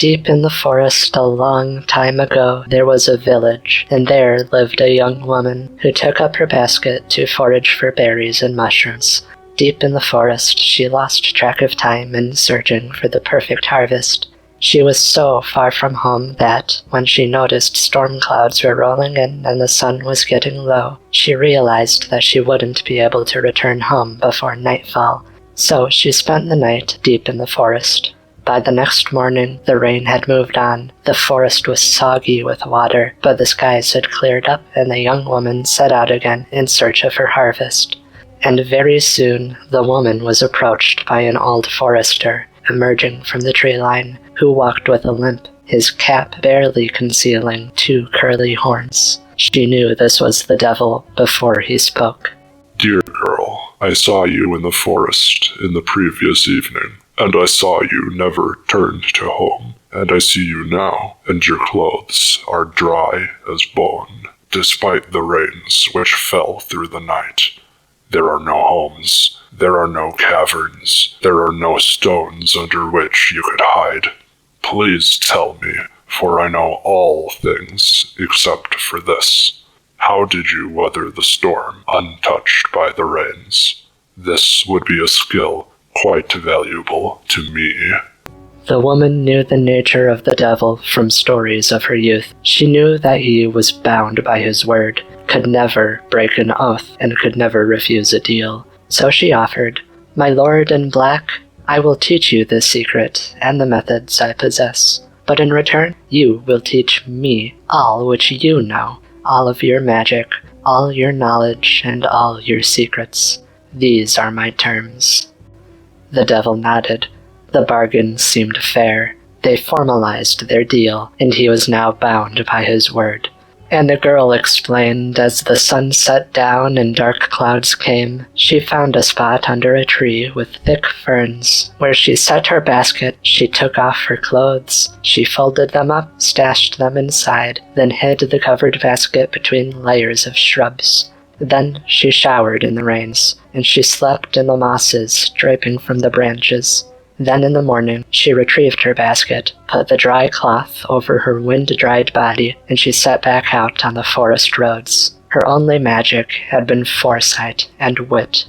Deep in the forest a long time ago there was a village, and there lived a young woman who took up her basket to forage for berries and mushrooms. Deep in the forest she lost track of time in searching for the perfect harvest. She was so far from home that, when she noticed storm clouds were rolling in and the sun was getting low, she realized that she wouldn't be able to return home before nightfall. So she spent the night deep in the forest. By the next morning, the rain had moved on. The forest was soggy with water, but the skies had cleared up and the young woman set out again in search of her harvest. And very soon, the woman was approached by an old forester, emerging from the tree line, who walked with a limp, his cap barely concealing 2 curly horns. She knew this was the devil before he spoke. Dear girl, I saw you in the forest in the previous evening, and I saw you never turned to home, and I see you now, and your clothes are dry as bone, despite the rains which fell through the night. There are no homes, there are no caverns, there are no stones under which you could hide. Please tell me, for I know all things except for this. How did you weather the storm, untouched by the rains? This would be a skill quite valuable to me. The woman knew the nature of the devil from stories of her youth. She knew that he was bound by his word, could never break an oath, and could never refuse a deal. So she offered, "My lord in black, I will teach you this secret and the methods I possess. But in return, you will teach me all which you know, all of your magic, all your knowledge, and all your secrets. These are my terms." The devil nodded. The bargain seemed fair. They formalized their deal, and he was now bound by his word. And the girl explained as the sun set down and dark clouds came, she found a spot under a tree with thick ferns, where she set her basket. She took off her clothes, she folded them up, stashed them inside, then hid the covered basket between layers of shrubs. Then she showered in the rains, and she slept in the mosses draping from the branches. Then in the morning, she retrieved her basket, put the dry cloth over her wind-dried body, and she set back out on the forest roads. Her only magic had been foresight and wit.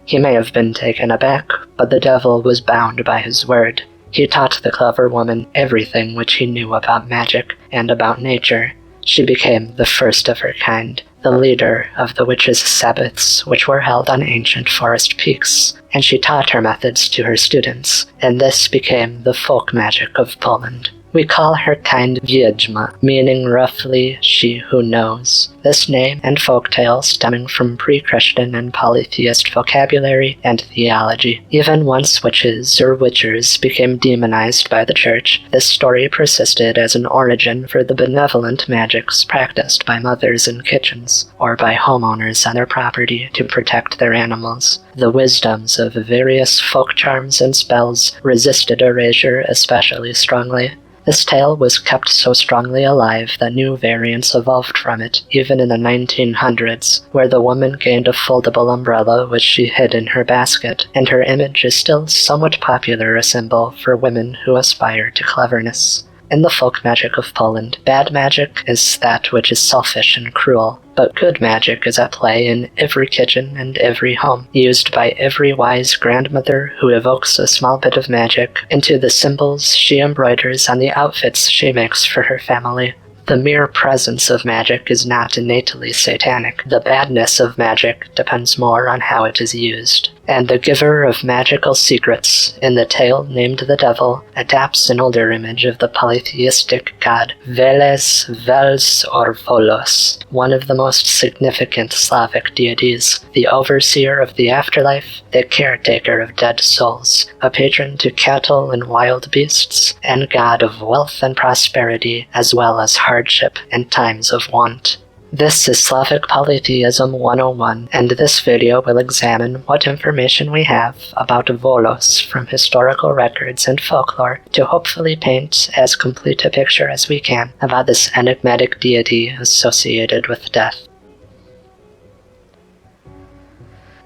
He may have been taken aback, but the devil was bound by his word. He taught the clever woman everything which he knew about magic and about nature. She became the first of her kind, the leader of the witches' sabbaths, which were held on ancient forest peaks, and she taught her methods to her students, and this became the folk magic of Poland. We call her kind Wiedźma, meaning roughly she who knows. This name and folktale stemming from pre-Christian and polytheist vocabulary and theology. Even once witches or witchers became demonized by the church, this story persisted as an origin for the benevolent magics practiced by mothers in kitchens, or by homeowners on their property to protect their animals. The wisdoms of various folk charms and spells resisted erasure especially strongly. This tale was kept so strongly alive that new variants evolved from it, even in the 1900s, where the woman gained a foldable umbrella which she hid in her basket, and her image is still somewhat popular a symbol for women who aspire to cleverness. In the folk magic of Poland, bad magic is that which is selfish and cruel, but good magic is at play in every kitchen and every home, used by every wise grandmother who evokes a small bit of magic into the symbols she embroiders on the outfits she makes for her family. The mere presence of magic is not innately satanic. The badness of magic depends more on how it is used. And the giver of magical secrets, in the tale named the Devil, adapts an older image of the polytheistic god Veles, Vels, or Wolos, one of the most significant Slavic deities, the overseer of the afterlife, the caretaker of dead souls, a patron to cattle and wild beasts, and god of wealth and prosperity, as well as hardship and times of want. This is Slavic Polytheism 101, and this video will examine what information we have about Wolos from historical records and folklore to hopefully paint as complete a picture as we can about this enigmatic deity associated with death.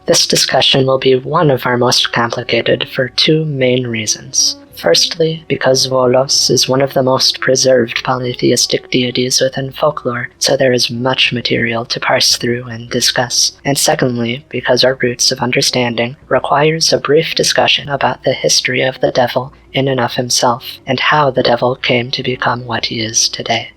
This discussion will be one of our most complicated for two main reasons. Firstly, because Wolos is one of the most preserved polytheistic deities within folklore, so there is much material to parse through and discuss. And secondly, because our roots of understanding requires a brief discussion about the history of the devil in and of himself, and how the devil came to become what he is today.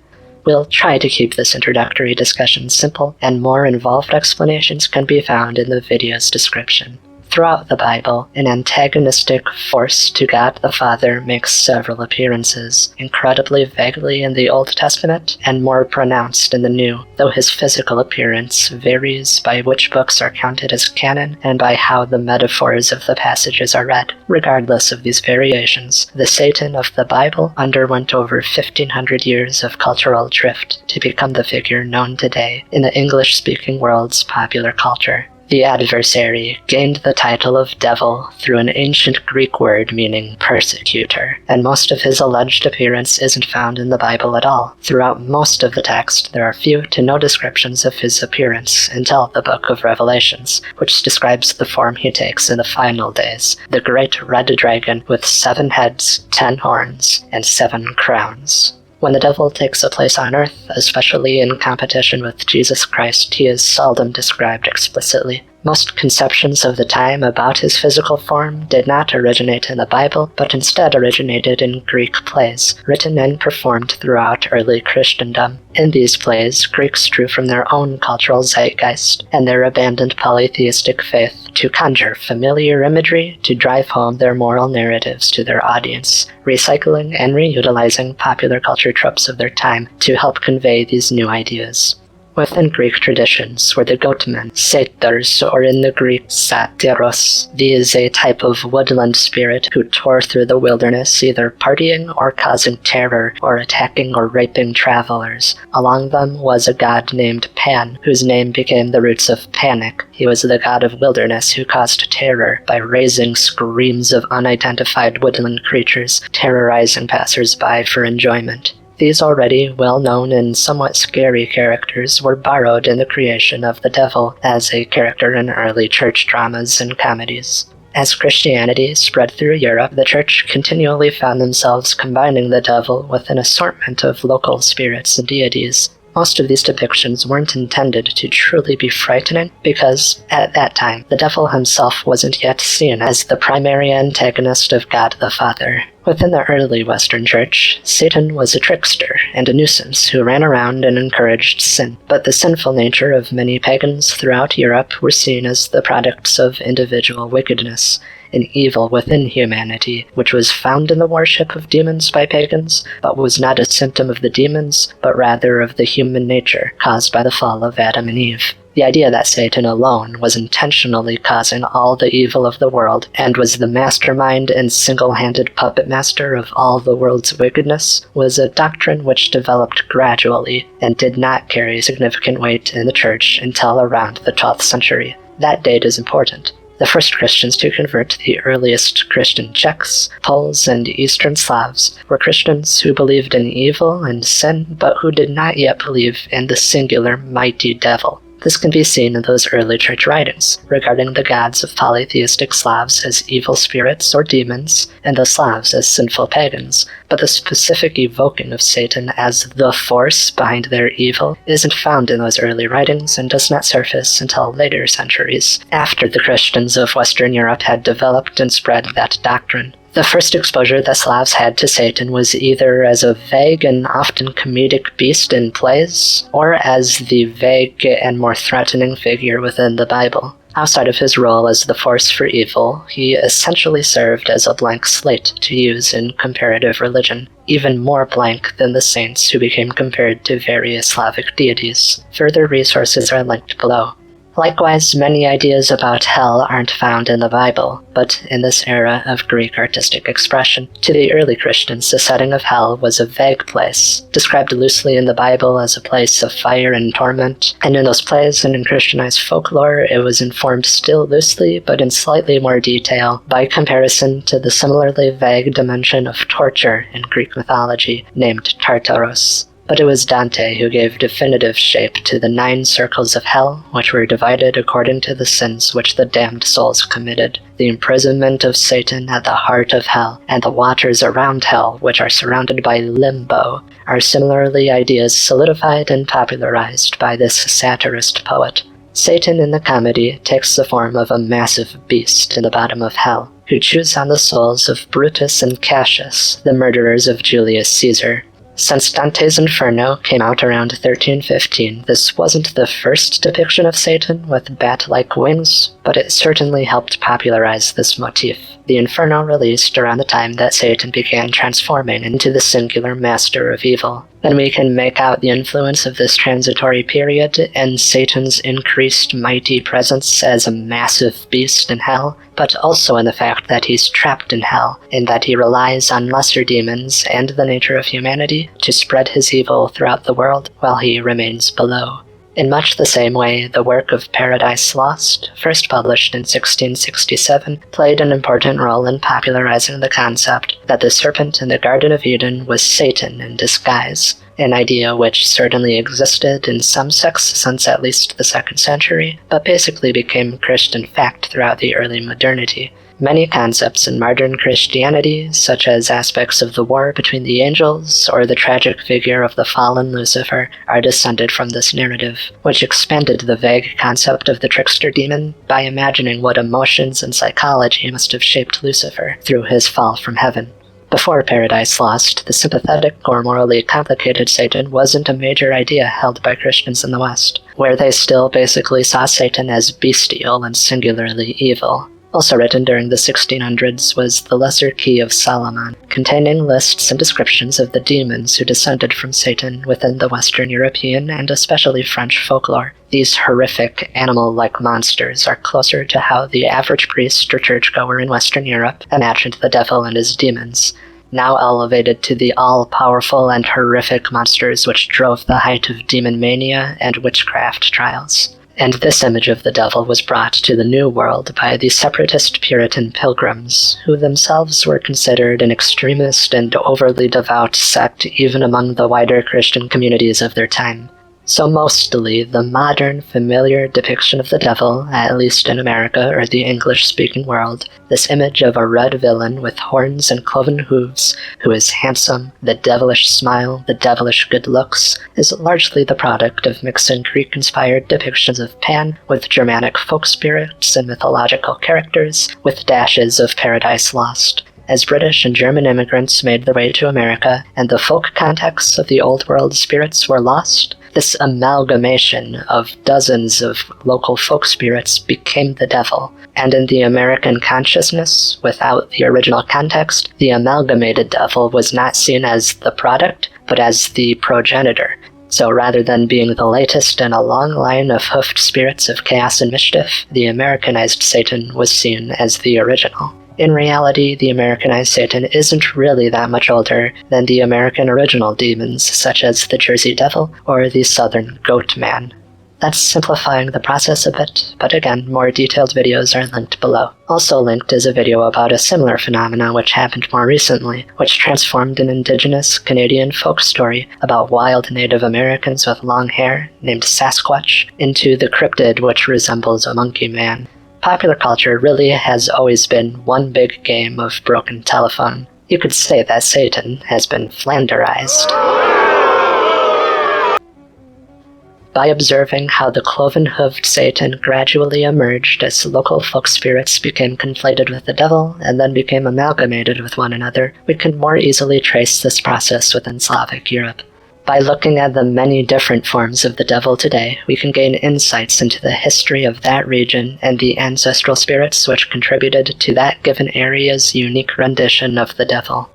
We'll try to keep this introductory discussion simple, and more involved explanations can be found in the video's description. Throughout the Bible, an antagonistic force to God the Father makes several appearances, incredibly vaguely in the Old Testament and more pronounced in the New, though his physical appearance varies by which books are counted as canon and by how the metaphors of the passages are read. Regardless of these variations, the Satan of the Bible underwent over 1,500 years of cultural drift to become the figure known today in the English-speaking world's popular culture. The adversary gained the title of devil through an ancient Greek word meaning persecutor, and most of his alleged appearance isn't found in the Bible at all. Throughout most of the text, there are few to no descriptions of his appearance until the book of Revelations, which describes the form he takes in the final days, the great red dragon with 7 heads, 10 horns, and 7 crowns. When the devil takes a place on earth, especially in competition with Jesus Christ, he is seldom described explicitly. Most conceptions of the time about his physical form did not originate in the Bible, but instead originated in Greek plays, written and performed throughout early Christendom. In these plays, Greeks drew from their own cultural zeitgeist and their abandoned polytheistic faith to conjure familiar imagery to drive home their moral narratives to their audience, recycling and reutilizing popular culture tropes of their time to help convey these new ideas. Within Greek traditions were the goatmen, satyrs, or in the Greek satyros. These a type of woodland spirit who tore through the wilderness, either partying or causing terror, or attacking or raping travelers. Along them was a god named Pan, whose name became the roots of panic. He was the god of wilderness who caused terror by raising screams of unidentified woodland creatures, terrorizing passers-by for enjoyment. These already well-known and somewhat scary characters were borrowed in the creation of the devil as a character in early church dramas and comedies. As Christianity spread through Europe, the church continually found themselves combining the devil with an assortment of local spirits and deities. Most of these depictions weren't intended to truly be frightening because, at that time, the devil himself wasn't yet seen as the primary antagonist of God the Father. Within the early Western Church, Satan was a trickster and a nuisance who ran around and encouraged sin, but the sinful nature of many pagans throughout Europe were seen as the products of individual wickedness, an evil within humanity, which was found in the worship of demons by pagans, but was not a symptom of the demons, but rather of the human nature caused by the fall of Adam and Eve. The idea that Satan alone was intentionally causing all the evil of the world and was the mastermind and single-handed puppet master of all the world's wickedness was a doctrine which developed gradually and did not carry significant weight in the church until around the 12th century. That date is important. The first Christians to convert, the earliest Christian Czechs, Poles, and Eastern Slavs, were Christians who believed in evil and sin, but who did not yet believe in the singular mighty devil. This can be seen in those early church writings, regarding the gods of polytheistic Slavs as evil spirits or demons, and the Slavs as sinful pagans, but the specific evoking of Satan as the force behind their evil isn't found in those early writings and does not surface until later centuries, after the Christians of Western Europe had developed and spread that doctrine. The first exposure the Slavs had to Satan was either as a vague and often comedic beast in plays, or as the vague and more threatening figure within the Bible. Outside of his role as the force for evil, he essentially served as a blank slate to use in comparative religion, even more blank than the saints who became compared to various Slavic deities. Further resources are linked below. Likewise, many ideas about hell aren't found in the Bible, but in this era of Greek artistic expression, to the early Christians the setting of hell was a vague place, described loosely in the Bible as a place of fire and torment, and in those plays and in Christianized folklore it was informed still loosely but in slightly more detail by comparison to the similarly vague dimension of torture in Greek mythology named Tartaros. But it was Dante who gave definitive shape to the 9 circles of hell, which were divided according to the sins which the damned souls committed, the imprisonment of Satan at the heart of hell, and the waters around hell, which are surrounded by limbo, are similarly ideas solidified and popularized by this satirist poet. Satan in the comedy takes the form of a massive beast in the bottom of hell, who chews on the souls of Brutus and Cassius, the murderers of Julius Caesar. Since Dante's Inferno came out around 1315, this wasn't the first depiction of Satan with bat-like wings, but it certainly helped popularize this motif. The Inferno released around the time that Satan began transforming into the singular master of evil. Then we can make out the influence of this transitory period and Satan's increased mighty presence as a massive beast in hell, but also in the fact that he's trapped in hell, in that he relies on lesser demons and the nature of humanity to spread his evil throughout the world while he remains below. In much the same way, the work of Paradise Lost, first published in 1667, played an important role in popularizing the concept that the serpent in the Garden of Eden was Satan in disguise, an idea which certainly existed in some sects since at least the 2nd century, but basically became Christian fact throughout the early modernity. Many concepts in modern Christianity, such as aspects of the war between the angels or the tragic figure of the fallen Lucifer, are descended from this narrative, which expanded the vague concept of the trickster demon by imagining what emotions and psychology must have shaped Lucifer through his fall from heaven. Before Paradise Lost, the sympathetic or morally complicated Satan wasn't a major idea held by Christians in the West, where they still basically saw Satan as bestial and singularly evil. Also written during the 1600s was the Lesser Key of Solomon, containing lists and descriptions of the demons who descended from Satan within the Western European and especially French folklore. These horrific, animal-like monsters are closer to how the average priest or churchgoer in Western Europe imagined the devil and his demons, now elevated to the all-powerful and horrific monsters which drove the height of demon mania and witchcraft trials. And this image of the devil was brought to the New World by the separatist Puritan pilgrims, who themselves were considered an extremist and overly devout sect even among the wider Christian communities of their time. So mostly, the modern, familiar depiction of the devil, at least in America or the English-speaking world, this image of a red villain with horns and cloven hooves, who is handsome, the devilish smile, the devilish good looks, is largely the product of mixing Greek-inspired depictions of Pan with Germanic folk spirits and mythological characters, with dashes of Paradise Lost. As British and German immigrants made their way to America, and the folk contexts of the Old World spirits were lost, this amalgamation of dozens of local folk spirits became the devil, and in the American consciousness, without the original context, the amalgamated devil was not seen as the product, but as the progenitor. So rather than being the latest in a long line of hoofed spirits of chaos and mischief, the Americanized Satan was seen as the original. In reality, the Americanized Satan isn't really that much older than the American original demons, such as the Jersey Devil or the Southern Goat Man. That's simplifying the process a bit, but again, more detailed videos are linked below. Also linked is a video about a similar phenomenon which happened more recently, which transformed an indigenous Canadian folk story about wild Native Americans with long hair, named Sasquatch, into the cryptid which resembles a monkey man. Popular culture really has always been one big game of broken telephone. You could say that Satan has been Flanderized. By observing how the cloven-hooved Satan gradually emerged as local folk spirits became conflated with the devil and then became amalgamated with one another, we can more easily trace this process within Slavic Europe. By looking at the many different forms of the devil today, we can gain insights into the history of that region and the ancestral spirits which contributed to that given area's unique rendition of the devil.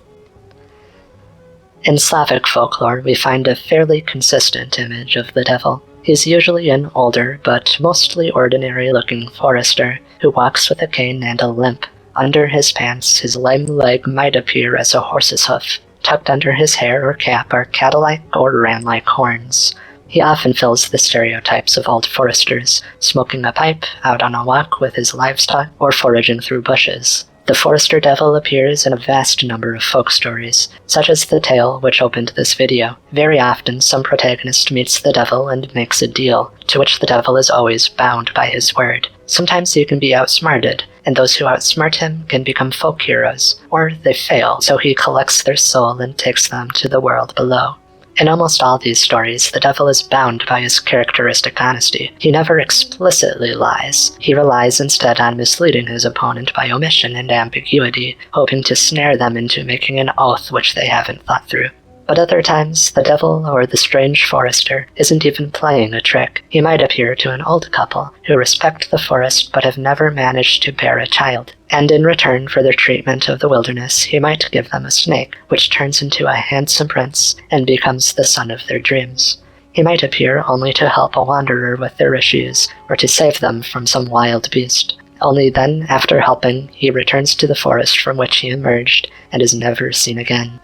In Slavic folklore, we find a fairly consistent image of the devil. He's usually an older, but mostly ordinary-looking forester, who walks with a cane and a limp. Under his pants, his lame leg might appear as a horse's hoof. Tucked under his hair or cap are cattle-like or ram-like horns. He often fills the stereotypes of old foresters, smoking a pipe, out on a walk with his livestock, or foraging through bushes. The The Forrester Devil appears in a vast number of folk stories, such as the tale which opened this video. Very often, some protagonist meets the devil and makes a deal, to which the devil is always bound by his word. Sometimes he can be outsmarted, and those who outsmart him can become folk heroes, or they fail, so he collects their soul and takes them to the world below. In almost all these stories, the devil is bound by his characteristic honesty. He never explicitly lies. He relies instead on misleading his opponent by omission and ambiguity, hoping to snare them into making an oath which they haven't thought through. But other times, the devil or the strange forester isn't even playing a trick. He might appear to an old couple who respect the forest but have never managed to bear a child, and in return for their treatment of the wilderness, he might give them a snake, which turns into a handsome prince and becomes the son of their dreams. He might appear only to help a wanderer with their issues, or to save them from some wild beast. Only then, after helping, he returns to the forest from which he emerged and is never seen again.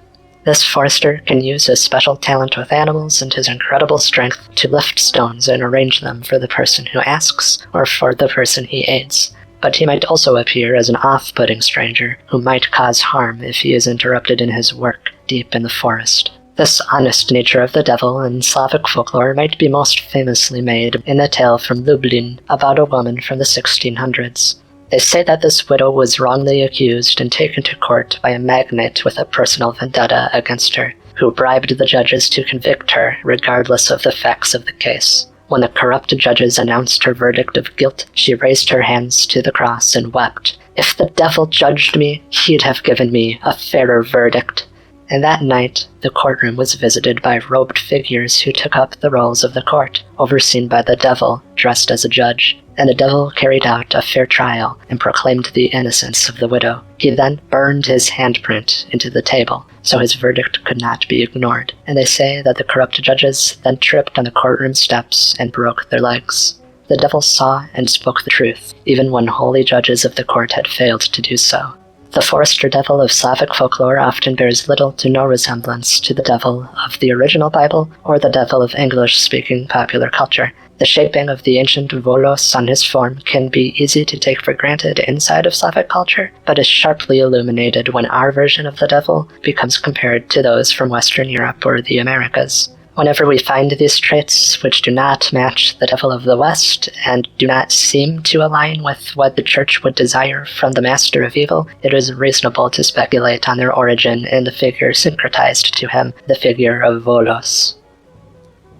This forester can use his special talent with animals and his incredible strength to lift stones and arrange them for the person who asks, or for the person he aids. But he might also appear as an off-putting stranger who might cause harm if he is interrupted in his work deep in the forest. This honest nature of the devil in Slavic folklore might be most famously made in a tale from Lublin about a woman from the 1600s. They say that this widow was wrongly accused and taken to court by a magnate with a personal vendetta against her, who bribed the judges to convict her regardless of the facts of the case. When the corrupt judges announced her verdict of guilt, she raised her hands to the cross and wept. "If the devil judged me, he'd have given me a fairer verdict." And that night, the courtroom was visited by robed figures who took up the roles of the court, overseen by the devil, dressed as a judge. And the devil carried out a fair trial and proclaimed the innocence of the widow. He then burned his handprint into the table, so his verdict could not be ignored. And they say that the corrupt judges then tripped on the courtroom steps and broke their legs. The devil saw and spoke the truth, even when holy judges of the court had failed to do so. The Forrester Devil of Slavic folklore often bears little to no resemblance to the devil of the original Bible or the devil of English-speaking popular culture. The shaping of the ancient Wolos on his form can be easy to take for granted inside of Slavic culture, but is sharply illuminated when our version of the devil becomes compared to those from Western Europe or the Americas. Whenever we find these traits which do not match the devil of the West and do not seem to align with what the Church would desire from the master of evil, it is reasonable to speculate on their origin in the figure syncretized to him, the figure of Wolos.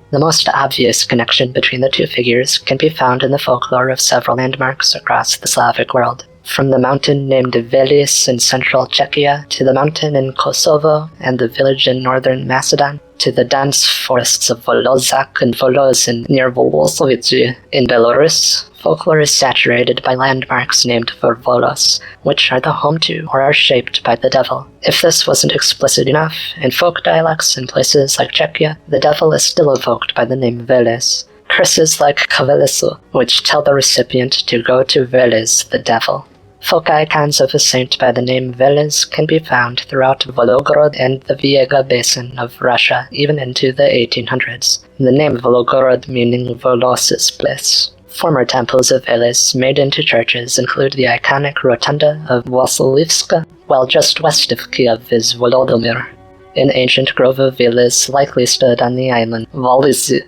The most obvious connection between the two figures can be found in the folklore of several landmarks across the Slavic world. From the mountain named Veles in central Czechia, to the mountain in Kosovo and the village in northern Macedon, to the dense forests of Volozak and Volos near Wolosy in Belarus, folklore is saturated by landmarks named for Volos, which are the home to or are shaped by the devil. If this wasn't explicit enough, in folk dialects in places like Czechia, the devil is still evoked by the name Veles. Curses like Vlesu, which tell the recipient to go to Veles, the devil. Folk icons of a saint by the name Veles can be found throughout Wołogór and the Viega basin of Russia, even into the 1800s. The name Wołogór meaning Volos's place. Former temples of Veles made into churches include the iconic rotunda of Wasilivska, while just west of Kiev is Volodymyr. An ancient grove of Veles likely stood on the island Vlesy.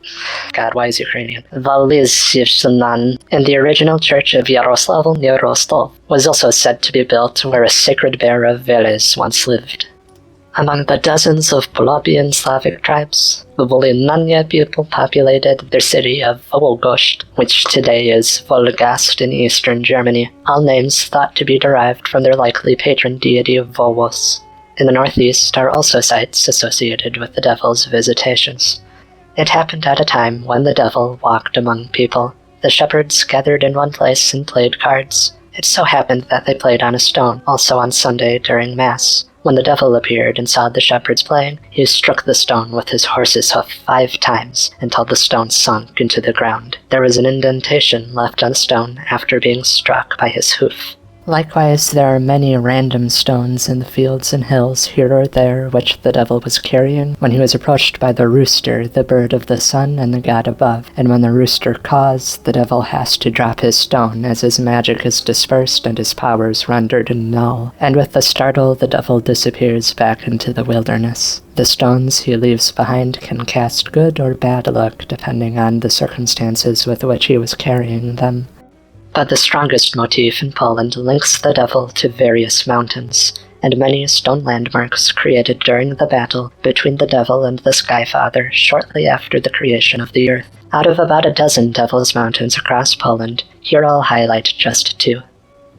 God, why is Ukrainian? Vlesy, and the original church of Yaroslavl near Rostov was also said to be built where a sacred bear of Veles once lived. Among the dozens of Polabian Slavic tribes, the Volynania people populated their city of Wołogór, which today is Wolgast in eastern Germany, all names thought to be derived from their likely patron deity of Wolos. In the northeast are also sites associated with the devil's visitations. It happened at a time when the devil walked among people. The shepherds gathered in one place and played cards. It so happened that they played on a stone, also on Sunday during Mass. When the devil appeared and saw the shepherds playing, he struck the stone with his horse's hoof 5 times until the stone sunk into the ground. There was an indentation left on the stone after being struck by his hoof. Likewise, there are many random stones in the fields and hills here or there which the devil was carrying when he was approached by the rooster, the bird of the sun and the god above, and when the rooster caws, the devil has to drop his stone as his magic is dispersed and his powers rendered null, and with a startle the devil disappears back into the wilderness. The stones he leaves behind can cast good or bad luck depending on the circumstances with which he was carrying them. But the strongest motif in Poland links the devil to various mountains, and many stone landmarks created during the battle between the devil and the Sky Father shortly after the creation of the earth. Out of about a dozen Devil's Mountains across Poland, here I'll highlight just 2.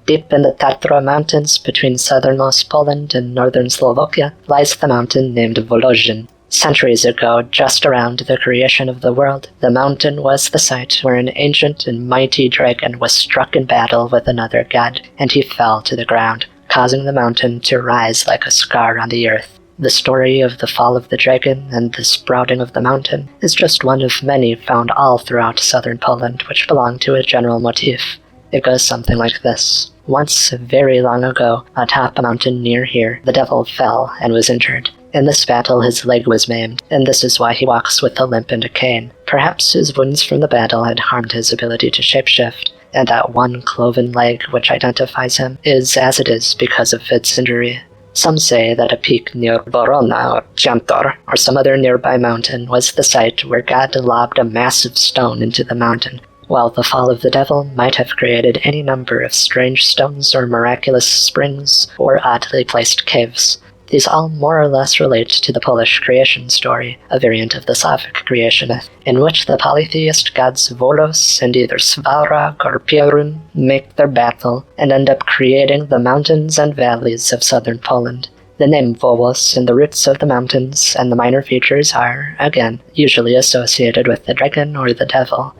Deep in the Tatra Mountains between southernmost Poland and northern Slovakia lies the mountain named Wołogór. Centuries ago, just around the creation of the world, the mountain was the site where an ancient and mighty dragon was struck in battle with another god, and he fell to the ground, causing the mountain to rise like a scar on the earth. The story of the fall of the dragon and the sprouting of the mountain is just one of many found all throughout southern Poland which belong to a general motif. It goes something like this. Once, very long ago, atop a mountain near here, the devil fell and was injured. In this battle his leg was maimed, and this is why he walks with a limp and a cane. Perhaps his wounds from the battle had harmed his ability to shapeshift, and that one cloven leg which identifies him is as it is because of its injury. Some say that a peak near Borona or Czort or some other nearby mountain was the site where God lobbed a massive stone into the mountain, while the fall of the devil might have created any number of strange stones or miraculous springs or oddly placed caves. These all more or less relate to the Polish creation story, a variant of the Slavic creation myth, in which the polytheist gods Wolos and either Svarog or Pierun make their battle and end up creating the mountains and valleys of southern Poland. The name Wolos and the roots of the mountains and the minor features are, again, usually associated with the dragon or the devil.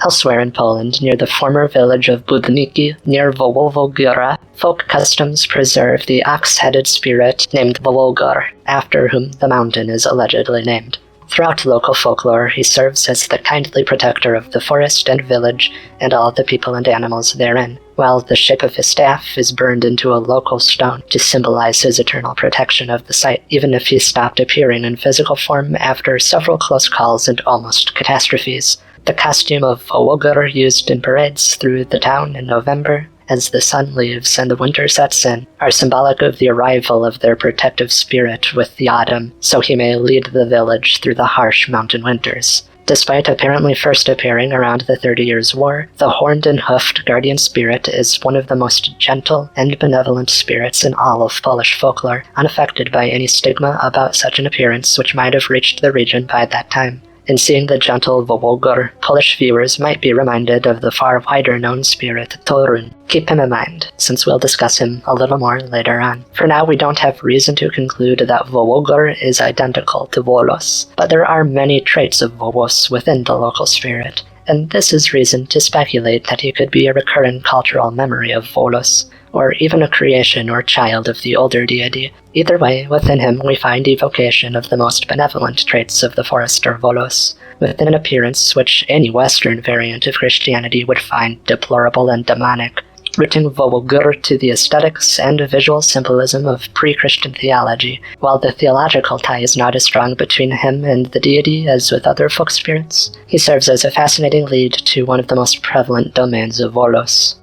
Elsewhere in Poland, near the former village of Budniki, near Wołogór, folk customs preserve the ox-headed spirit named Wołogór, after whom the mountain is allegedly named. Throughout local folklore, he serves as the kindly protector of the forest and village and all the people and animals therein, while the shape of his staff is burned into a local stone to symbolize his eternal protection of the site, even if he stopped appearing in physical form after several close calls and almost catastrophes. The costume of Wołogór used in parades through the town in November, as the sun leaves and the winter sets in, are symbolic of the arrival of their protective spirit with the autumn, so he may lead the village through the harsh mountain winters. Despite apparently first appearing around the 30 Years' War, the horned and hoofed guardian spirit is one of the most gentle and benevolent spirits in all of Polish folklore, unaffected by any stigma about such an appearance which might have reached the region by that time. In seeing the gentle Wołogór, Polish viewers might be reminded of the far wider-known spirit Turoń. Keep him in mind, since we'll discuss him a little more later on. For now, we don't have reason to conclude that Wołogór is identical to Wolos, but there are many traits of Wolos within the local spirit, and this is reason to speculate that he could be a recurrent cultural memory of Wolos, or even a creation or child of the older deity. Either way, within him we find evocation of the most benevolent traits of the Forrester Volos, with an appearance which any Western variant of Christianity would find deplorable and demonic, rooting Wołogór to the aesthetics and visual symbolism of pre-Christian theology. While the theological tie is not as strong between him and the deity as with other folk spirits, he serves as a fascinating lead to one of the most prevalent domains of Wolos.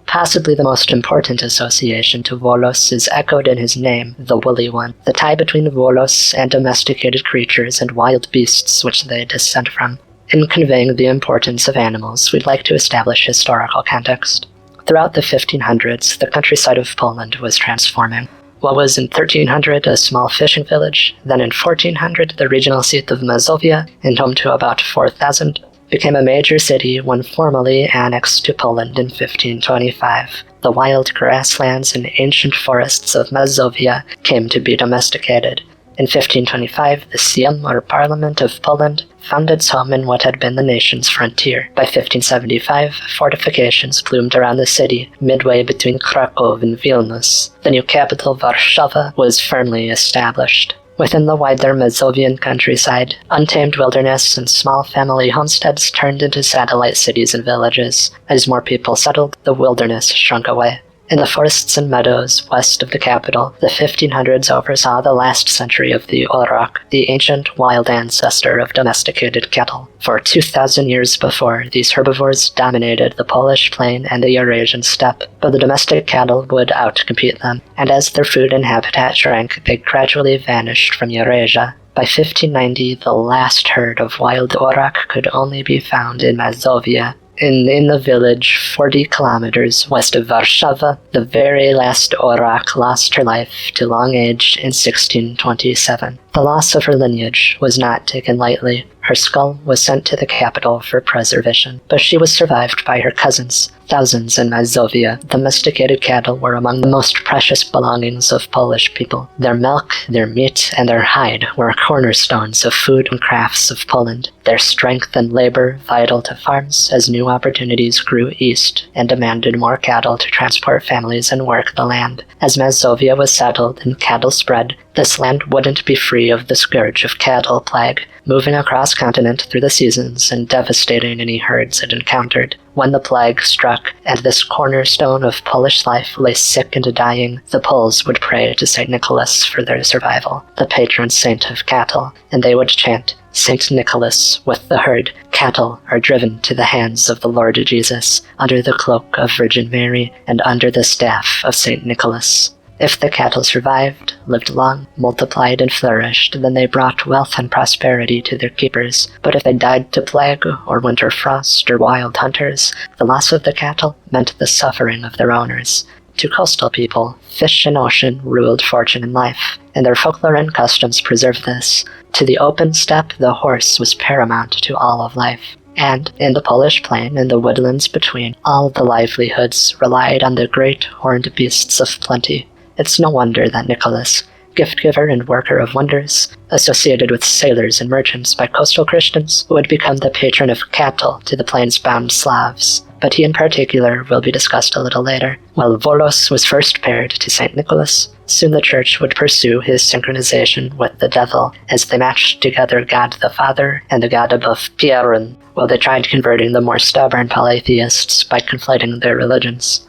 Possibly the most important association to Wolos is echoed in his name, the Woolly One, the tie between Wolos and domesticated creatures and wild beasts which they descend from. In conveying the importance of animals, we'd like to establish historical context. Throughout the 1500s, the countryside of Poland was transforming. What was in 1300 a small fishing village, then in 1400 the regional seat of Mazovia, and home to about 4,000, became a major city when formally annexed to Poland in 1525. The wild grasslands and ancient forests of Mazovia came to be domesticated. In 1525, the Sejm, or Parliament of Poland, found its home in what had been the nation's frontier. By 1575, fortifications bloomed around the city, midway between Kraków and Vilnius. The new capital, Warszawa, was firmly established. Within the wider Mazovian countryside, untamed wilderness and small family homesteads turned into satellite cities and villages. As more people settled, the wilderness shrunk away. In the forests and meadows west of the capital, the 1500s oversaw the last century of the auroch, the ancient wild ancestor of domesticated cattle. For 2,000 years before, these herbivores dominated the Polish plain and the Eurasian steppe, but the domestic cattle would outcompete them, and as their food and habitat shrank, they gradually vanished from Eurasia. By 1590, the last herd of wild auroch could only be found in Mazovia. In the village 40 kilometers west of Warszawa, the very last auroch lost her life to long age in 1627. The loss of her lineage was not taken lightly. Her skull was sent to the capital for preservation, but she was survived by her cousins. Thousands in Mazovia, domesticated cattle were among the most precious belongings of Polish people. Their milk, their meat, and their hide were cornerstones of food and crafts of Poland. Their strength and labor vital to farms as new opportunities grew east and demanded more cattle to transport families and work the land. As Mazovia was settled and cattle spread, this land wouldn't be free of the scourge of cattle plague, moving across continent through the seasons and devastating any herds it encountered. When the plague struck, and this cornerstone of Polish life lay sick and dying, the Poles would pray to St. Nicholas for their survival, the patron saint of cattle, and they would chant, "St. Nicholas, with the herd, cattle are driven to the hands of the Lord Jesus, under the cloak of Virgin Mary, and under the staff of St. Nicholas." If the cattle survived, lived long, multiplied, and flourished, then they brought wealth and prosperity to their keepers. But if they died to plague, or winter frost, or wild hunters, the loss of the cattle meant the suffering of their owners. To coastal people, fish and ocean ruled fortune and life, and their folklore and customs preserve this. To the open steppe, the horse was paramount to all of life. And in the Polish plain and the woodlands between, all the livelihoods relied on the great horned beasts of plenty. It's no wonder that Nicholas, gift-giver and worker of wonders, associated with sailors and merchants by coastal Christians, would become the patron of cattle to the plains-bound Slavs. But he in particular will be discussed a little later. While Wolos was first paired to St. Nicholas, soon the church would pursue his synchronization with the devil, as they matched together God the Father and the god above Pierun, while they tried converting the more stubborn polytheists by conflating their religions.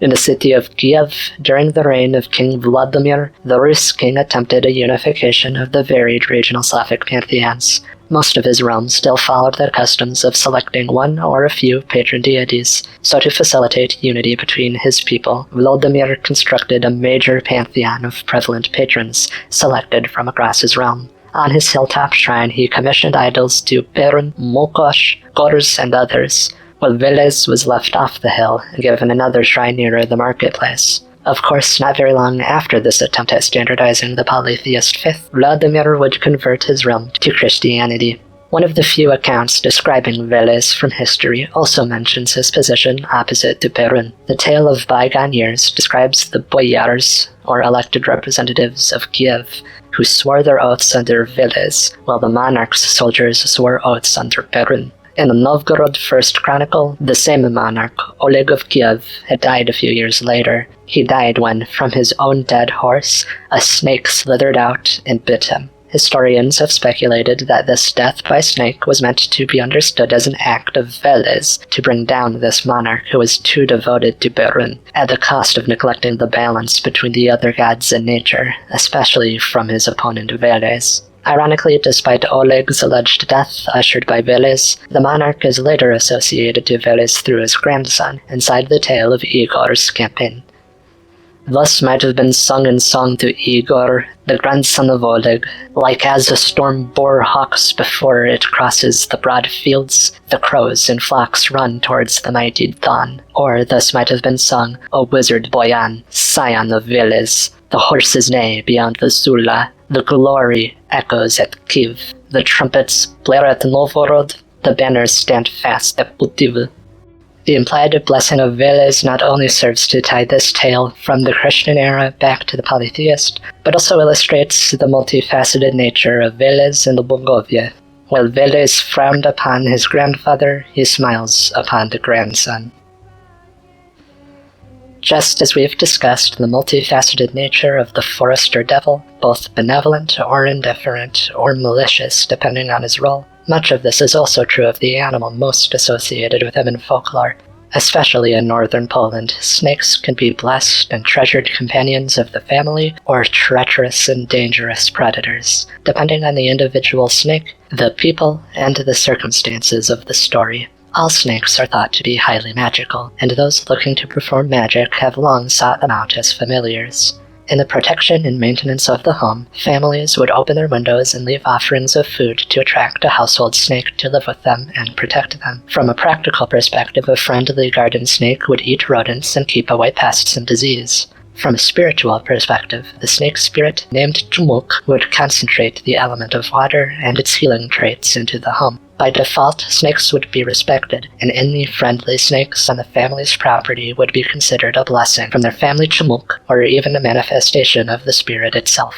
In the city of Kiev, during the reign of King Vladimir, the Rus king attempted a unification of the varied regional Slavic pantheons. Most of his realm still followed the customs of selecting one or a few patron deities, so to facilitate unity between his people, Vladimir constructed a major pantheon of prevalent patrons, selected from across his realm. On his hilltop shrine he commissioned idols to Perun, Mokosh, Gors, and others, while Veles was left off the hill and given another shrine nearer the marketplace. Of course, not very long after this attempt at standardizing the polytheist faith, Vladimir would convert his realm to Christianity. One of the few accounts describing Veles from history also mentions his position opposite to Perun. The tale of bygone years describes the boyars, or elected representatives of Kiev, who swore their oaths under Veles, while the monarch's soldiers swore oaths under Perun. In the Novgorod First Chronicle, the same monarch, Oleg of Kiev, had died a few years later. He died when, from his own dead horse, a snake slithered out and bit him. Historians have speculated that this death by snake was meant to be understood as an act of Veles to bring down this monarch who was too devoted to Perun, at the cost of neglecting the balance between the other gods and nature, especially from his opponent Veles. Ironically, despite Oleg's alleged death ushered by Veles, the monarch is later associated to Veles through his grandson, inside the tale of Igor's campaign. Thus might have been sung in song to Igor, the grandson of Oleg, like as a storm bore hawks before it crosses the broad fields, the crows in flocks run towards the mighty dawn. Or thus might have been sung, O wizard Boyan, scion of Veles, the horses neigh beyond the Zula, the glory echoes at Kiev, the trumpets blare at Novgorod, the banners stand fast at Putiv. The implied blessing of Veles not only serves to tie this tale from the Christian era back to the polytheist, but also illustrates the multifaceted nature of Veles in the Moldavia. While Veles frowned upon his grandfather, he smiles upon the grandson. Just as we have discussed the multifaceted nature of the Forrester Devil, both benevolent or indifferent or malicious depending on his role, much of this is also true of the animal most associated with him in folklore. Especially in northern Poland, snakes can be blessed and treasured companions of the family or treacherous and dangerous predators, depending on the individual snake, the people, and the circumstances of the story. All snakes are thought to be highly magical, and those looking to perform magic have long sought them out as familiars. In the protection and maintenance of the home, families would open their windows and leave offerings of food to attract a household snake to live with them and protect them. From a practical perspective, a friendly garden snake would eat rodents and keep away pests and disease. From a spiritual perspective, the snake spirit, named ćmuk, would concentrate the element of water and its healing traits into the home. By default, snakes would be respected, and any friendly snakes on the family's property would be considered a blessing from their family ćmuk, or even a manifestation of the spirit itself.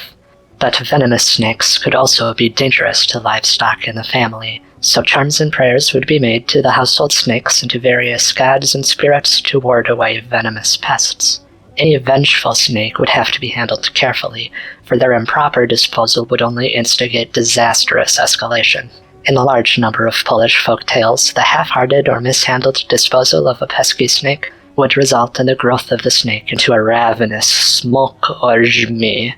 But venomous snakes could also be dangerous to livestock in the family, so charms and prayers would be made to the household snakes and to various gods and spirits to ward away venomous pests. Any vengeful snake would have to be handled carefully, for their improper disposal would only instigate disastrous escalation. In a large number of Polish folk tales, the half-hearted or mishandled disposal of a pesky snake would result in the growth of the snake into a ravenous ćmuk or żmij,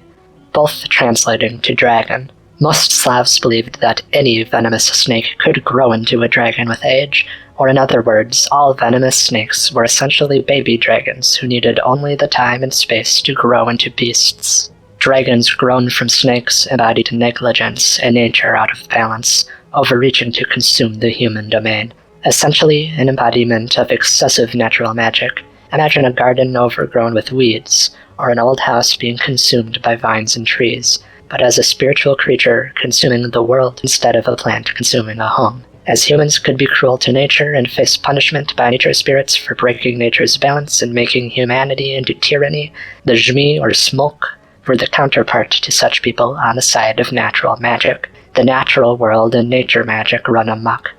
both translating to dragon. Most Slavs believed that any venomous snake could grow into a dragon with age, or in other words, all venomous snakes were essentially baby dragons who needed only the time and space to grow into beasts. Dragons grown from snakes embodied negligence and nature out of balance, overreaching to consume the human domain. Essentially an embodiment of excessive natural magic. Imagine a garden overgrown with weeds, or an old house being consumed by vines and trees, but as a spiritual creature consuming the world instead of a plant consuming a home. As humans could be cruel to nature and face punishment by nature spirits for breaking nature's balance and making humanity into tyranny, the żmij or ćmuk were the counterpart to such people on the side of natural magic. The natural world and nature magic run amok.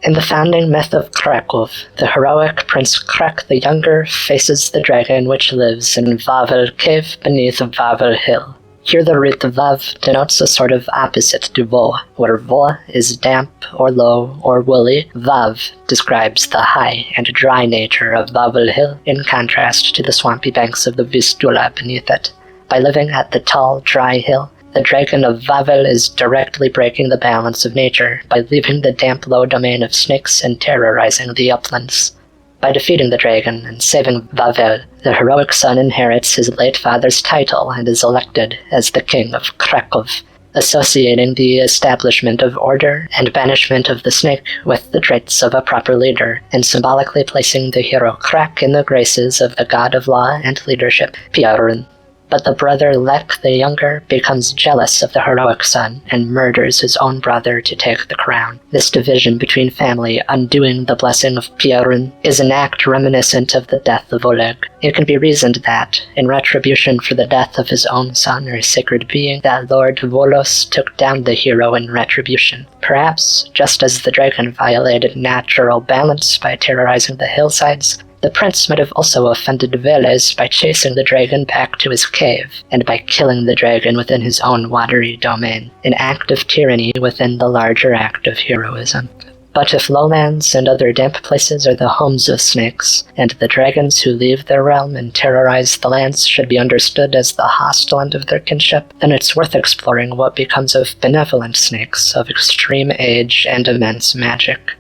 In the founding myth of Kraków, the heroic Prince Krek the Younger faces the dragon which lives in Wawel cave beneath Wawel hill. Here the root Waw denotes a sort of opposite to Wo, where Wo is damp or low or woolly. Waw describes the high and dry nature of Wawel hill in contrast to the swampy banks of the Vistula beneath it. By living at the tall, dry hill, the dragon of Wawel is directly breaking the balance of nature by leaving the damp low domain of snakes and terrorizing the uplands. By defeating the dragon and saving Wawel, the heroic son inherits his late father's title and is elected as the king of Kraków, associating the establishment of order and banishment of the snake with the traits of a proper leader, and symbolically placing the hero Krek in the graces of the god of law and leadership, Turoń. But the brother Lek the Younger becomes jealous of the heroic son and murders his own brother to take the crown. This division between family undoing the blessing of Turoń is an act reminiscent of the death of Oleg. It can be reasoned that, in retribution for the death of his own son or sacred being, that Lord Wolos took down the hero in retribution. Perhaps, just as the dragon violated natural balance by terrorizing the hillsides, the prince might have also offended Veles by chasing the dragon back to his cave, and by killing the dragon within his own watery domain, an act of tyranny within the larger act of heroism. But if lowlands and other damp places are the homes of snakes, and the dragons who leave their realm and terrorize the lands should be understood as the hostile end of their kinship, then it's worth exploring what becomes of benevolent snakes of extreme age and immense magic.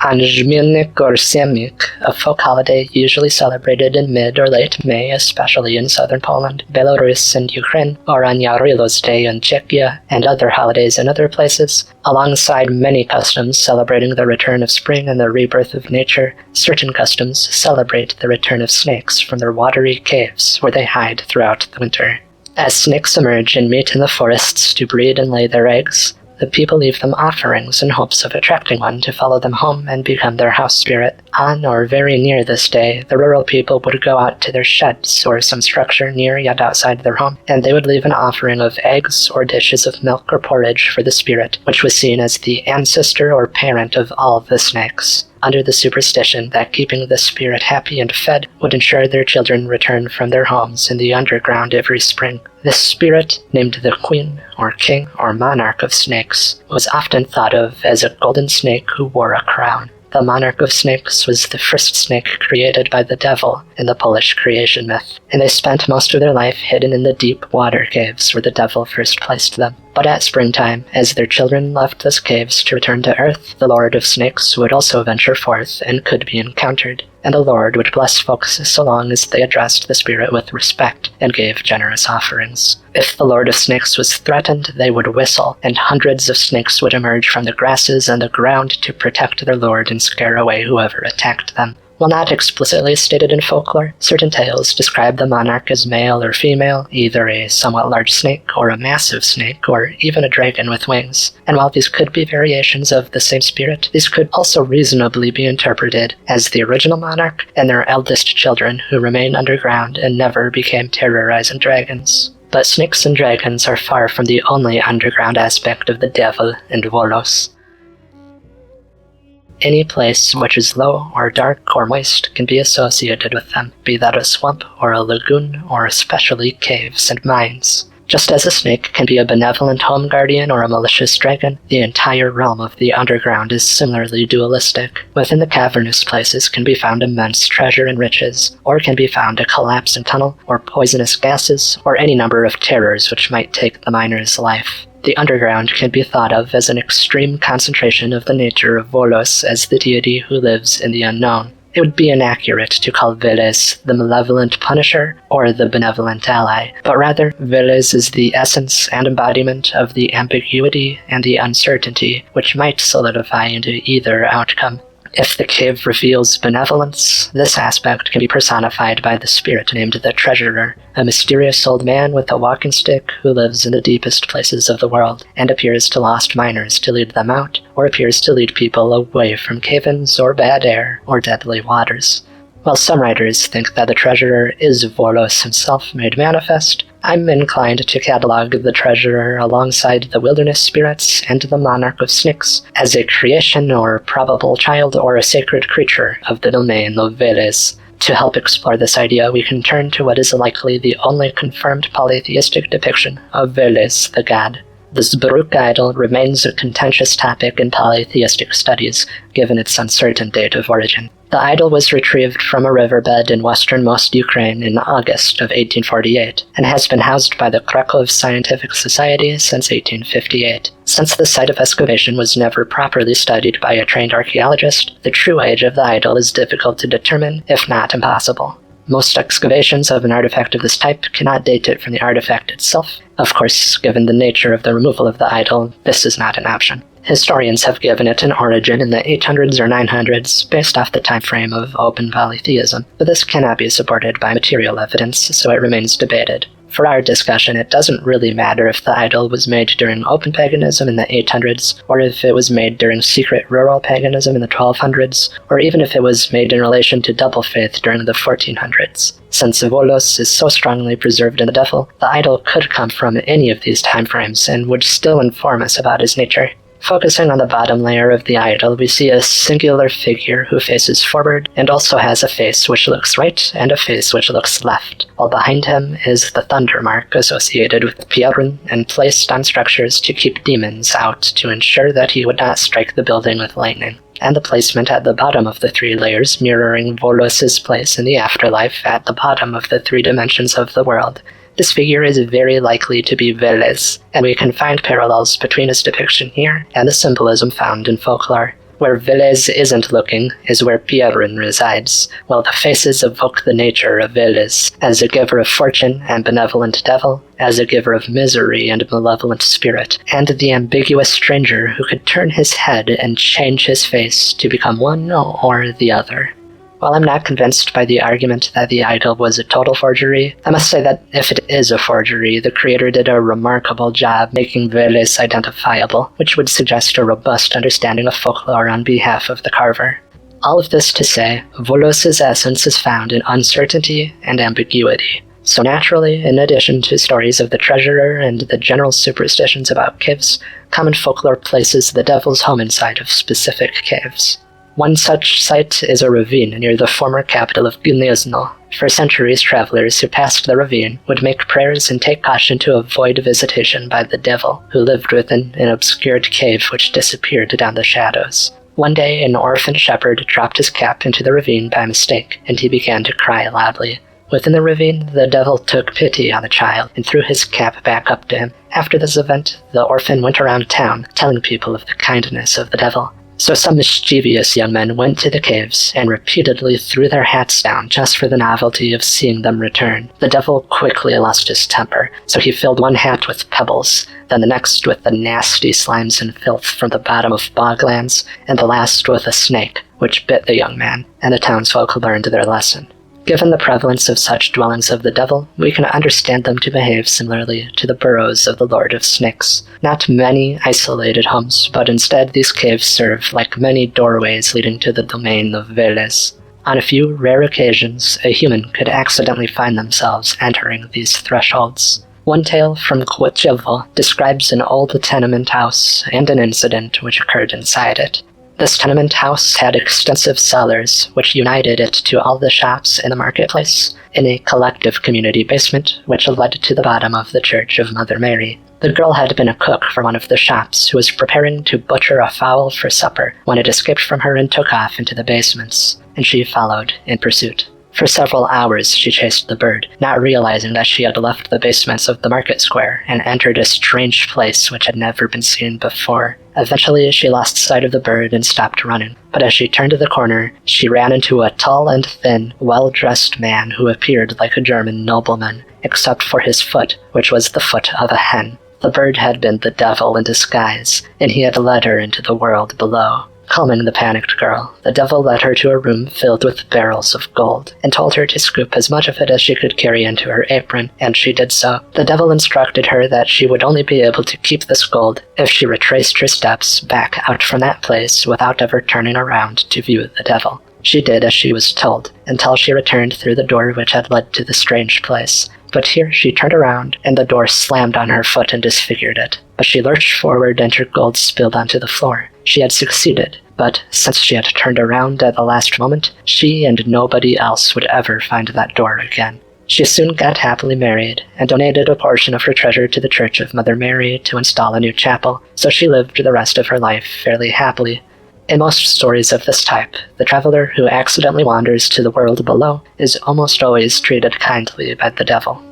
On Zmeynik or Semik, a folk holiday usually celebrated in mid or late May, especially in southern Poland, Belarus, and Ukraine, or on Yaryl's Day in Czechia, and other holidays in other places, alongside many customs celebrating the return of spring and the rebirth of nature, certain customs celebrate the return of snakes from their watery caves where they hide throughout the winter. As snakes emerge and meet in the forests to breed and lay their eggs, the people leave them offerings in hopes of attracting one to follow them home and become their house spirit. On or very near this day, the rural people would go out to their sheds or some structure near yet outside their home, and they would leave an offering of eggs or dishes of milk or porridge for the spirit, which was seen as the ancestor or parent of all the snakes, under the superstition that keeping the spirit happy and fed would ensure their children return from their homes in the underground every spring. This spirit, named the queen, or king, or monarch of snakes, was often thought of as a golden snake who wore a crown. The monarch of snakes was the first snake created by the devil in the Polish creation myth, and they spent most of their life hidden in the deep water caves where the devil first placed them. But at springtime, as their children left those caves to return to Earth, the Lord of Snakes would also venture forth and could be encountered, and the Lord would bless folks so long as they addressed the spirit with respect and gave generous offerings. If the Lord of Snakes was threatened, they would whistle, and hundreds of snakes would emerge from the grasses and the ground to protect their lord and scare away whoever attacked them. While not explicitly stated in folklore, certain tales describe the monarch as male or female, either a somewhat large snake or a massive snake, or even a dragon with wings. And while these could be variations of the same spirit, these could also reasonably be interpreted as the original monarch and their eldest children who remained underground and never became terrorizing dragons. But snakes and dragons are far from the only underground aspect of the devil and Wolos. Any place which is low or dark or moist can be associated with them, be that a swamp or a lagoon or especially caves and mines. Just as a snake can be a benevolent home guardian or a malicious dragon, the entire realm of the underground is similarly dualistic. Within the cavernous places can be found immense treasure and riches, or can be found a collapsing tunnel, or poisonous gases, or any number of terrors which might take the miner's life. The underground can be thought of as an extreme concentration of the nature of Wolos as the deity who lives in the unknown. It would be inaccurate to call Veles the malevolent punisher or the benevolent ally, but rather Veles is the essence and embodiment of the ambiguity and the uncertainty which might solidify into either outcome. If the cave reveals benevolence, this aspect can be personified by the spirit named the Treasurer, a mysterious old man with a walking stick who lives in the deepest places of the world, and appears to lost miners to lead them out, or appears to lead people away from cave-ins or bad air or deadly waters. While some writers think that the Treasurer is Wolos himself made manifest, I'm inclined to catalog the Treasurer alongside the wilderness spirits and the monarch of snakes as a creation or probable child or a sacred creature of the domain of Veles. To help explore this idea, we can turn to what is likely the only confirmed polytheistic depiction of Veles, the god. The ćmuk idol remains a contentious topic in polytheistic studies, given its uncertain date of origin. The idol was retrieved from a riverbed in westernmost Ukraine in August of 1848, and has been housed by the Krakow Scientific Society since 1858. Since the site of excavation was never properly studied by a trained archaeologist, the true age of the idol is difficult to determine, if not impossible. Most excavations of an artifact of this type cannot date it from the artifact itself. Of course, given the nature of the removal of the idol, this is not an option. Historians have given it an origin in the 800s or 900s based off the time frame of open polytheism, but this cannot be supported by material evidence, so it remains debated. For our discussion, it doesn't really matter if the idol was made during open paganism in the 800s, or if it was made during secret rural paganism in the 1200s, or even if it was made in relation to double faith during the 1400s. Since Wolos is so strongly preserved in the devil, the idol could come from any of these timeframes and would still inform us about his nature. Focusing on the bottom layer of the idol, we see a singular figure who faces forward and also has a face which looks right and a face which looks left, while behind him is the thunder mark associated with Piorun and placed on structures to keep demons out to ensure that he would not strike the building with lightning, and the placement at the bottom of the three layers mirroring Wolos' place in the afterlife at the bottom of the three dimensions of the world. This figure is very likely to be Veles, and we can find parallels between his depiction here and the symbolism found in folklore. Where Veles isn't looking is where Piorun resides, while the faces evoke the nature of Veles, as a giver of fortune and benevolent devil, as a giver of misery and malevolent spirit, and the ambiguous stranger who could turn his head and change his face to become one or the other. While I'm not convinced by the argument that the idol was a total forgery, I must say that if it is a forgery, the creator did a remarkable job making Veles identifiable, which would suggest a robust understanding of folklore on behalf of the carver. All of this to say, Wolos' essence is found in uncertainty and ambiguity. So naturally, in addition to stories of the treasurer and the general superstitions about caves, common folklore places the devil's home inside of specific caves. One such site is a ravine near the former capital of Gniezno. For centuries, travelers who passed the ravine would make prayers and take caution to avoid visitation by the devil, who lived within an obscured cave which disappeared down the shadows. One day, an orphan shepherd dropped his cap into the ravine by mistake, and he began to cry loudly. Within the ravine, the devil took pity on the child and threw his cap back up to him. After this event, the orphan went around town, telling people of the kindness of the devil. So some mischievous young men went to the caves and repeatedly threw their hats down just for the novelty of seeing them return. The devil quickly lost his temper, so he filled one hat with pebbles, then the next with the nasty slimes and filth from the bottom of boglands, and the last with a snake, which bit the young man, and the townsfolk learned their lesson. Given the prevalence of such dwellings of the devil, we can understand them to behave similarly to the burrows of the Lord of Snakes. Not many isolated homes, but instead these caves serve like many doorways leading to the domain of Veles. On a few rare occasions, a human could accidentally find themselves entering these thresholds. One tale from Kłodziewo describes an old tenement house and an incident which occurred inside it. This tenement house had extensive cellars, which united it to all the shops in the marketplace, in a collective community basement, which led to the bottom of the Church of Mother Mary. The girl had been a cook for one of the shops, who was preparing to butcher a fowl for supper, when it escaped from her and took off into the basements, and she followed in pursuit. For several hours she chased the bird, not realizing that she had left the basements of the market square and entered a strange place which had never been seen before. Eventually she lost sight of the bird and stopped running, but as she turned the corner, she ran into a tall and thin, well-dressed man who appeared like a German nobleman, except for his foot, which was the foot of a hen. The bird had been the devil in disguise, and he had led her into the world below. Calming the panicked girl, the devil led her to a room filled with barrels of gold, and told her to scoop as much of it as she could carry into her apron, and she did so. The devil instructed her that she would only be able to keep this gold if she retraced her steps back out from that place without ever turning around to view the devil. She did as she was told, until she returned through the door which had led to the strange place. But here she turned around, and the door slammed on her foot and disfigured it. But she lurched forward, and her gold spilled onto the floor. She had succeeded, but since she had turned around at the last moment, she and nobody else would ever find that door again. She soon got happily married, and donated a portion of her treasure to the Church of Mother Mary to install a new chapel, so she lived the rest of her life fairly happily. In most stories of this type, the traveler who accidentally wanders to the world below is almost always treated kindly by the devil.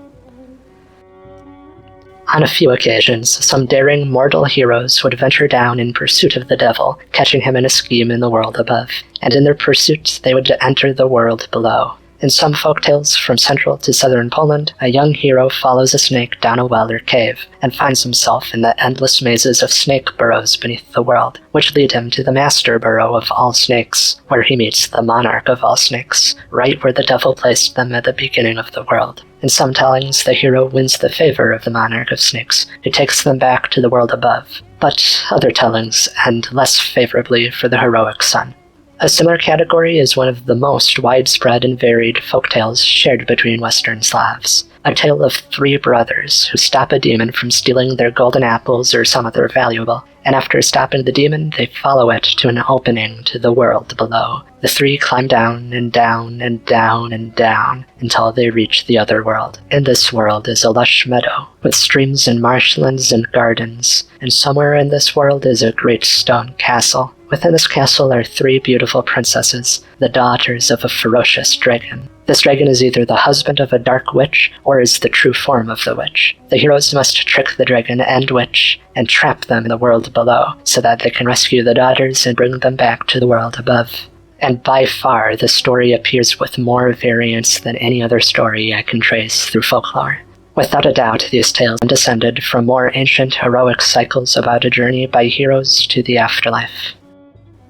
On a few occasions, some daring mortal heroes would venture down in pursuit of the devil, catching him in a scheme in the world above, and in their pursuit they would enter the world below. In some folktales from central to southern Poland, a young hero follows a snake down a well or cave, and finds himself in the endless mazes of snake burrows beneath the world, which lead him to the master burrow of all snakes, where he meets the monarch of all snakes, right where the devil placed them at the beginning of the world. In some tellings, the hero wins the favor of the monarch of snakes, who takes them back to the world above, but other tellings end less favorably for the heroic son. A similar category is one of the most widespread and varied folktales shared between Western Slavs. A tale of three brothers who stop a demon from stealing their golden apples or some other valuable, and after stopping the demon, they follow it to an opening to the world below. The three climb down and down and down and down until they reach the otherworld. In this world is a lush meadow, with streams and marshlands and gardens, and somewhere in this world is a great stone castle. Within this castle are three beautiful princesses, the daughters of a ferocious dragon. This dragon is either the husband of a dark witch, or is the true form of the witch. The heroes must trick the dragon and witch, and trap them in the world below, so that they can rescue the daughters and bring them back to the world above. And by far, the story appears with more variants than any other story I can trace through folklore. Without a doubt, these tales descended from more ancient heroic cycles about a journey by heroes to the afterlife.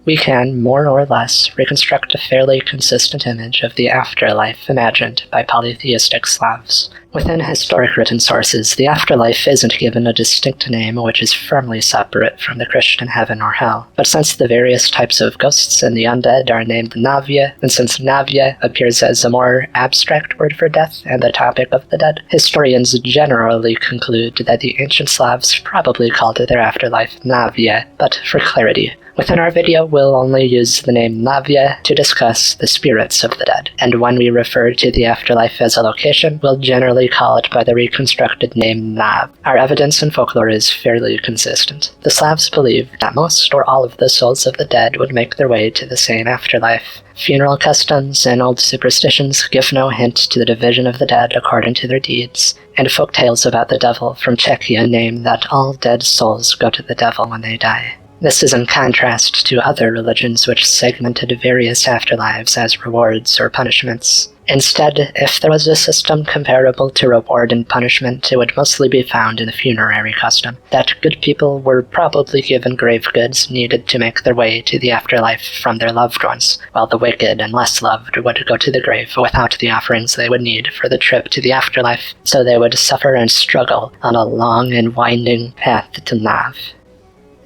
We can, more or less, reconstruct a fairly consistent image of the afterlife imagined by polytheistic Slavs. Within historic written sources, the afterlife isn't given a distinct name which is firmly separate from the Christian heaven or hell. But since the various types of ghosts and the undead are named nawie, and since nawie appears as a more abstract word for death and the topic of the dead, historians generally conclude that the ancient Slavs probably called their afterlife nawie, but for clarity, Within our video, we'll only use the name nawie to discuss the spirits of the dead, and when we refer to the afterlife as a location, we'll generally call it by the reconstructed name Nav. Our evidence in folklore is fairly consistent. The Slavs believed that most or all of the souls of the dead would make their way to the same afterlife. Funeral customs and old superstitions give no hint to the division of the dead according to their deeds, and folk tales about the devil from Czechia name that all dead souls go to the devil when they die. This is in contrast to other religions which segmented various afterlives as rewards or punishments. Instead, if there was a system comparable to reward and punishment, it would mostly be found in the funerary custom, that good people were probably given grave goods needed to make their way to the afterlife from their loved ones, while the wicked and less loved would go to the grave without the offerings they would need for the trip to the afterlife, so they would suffer and struggle on a long and winding path to Nav.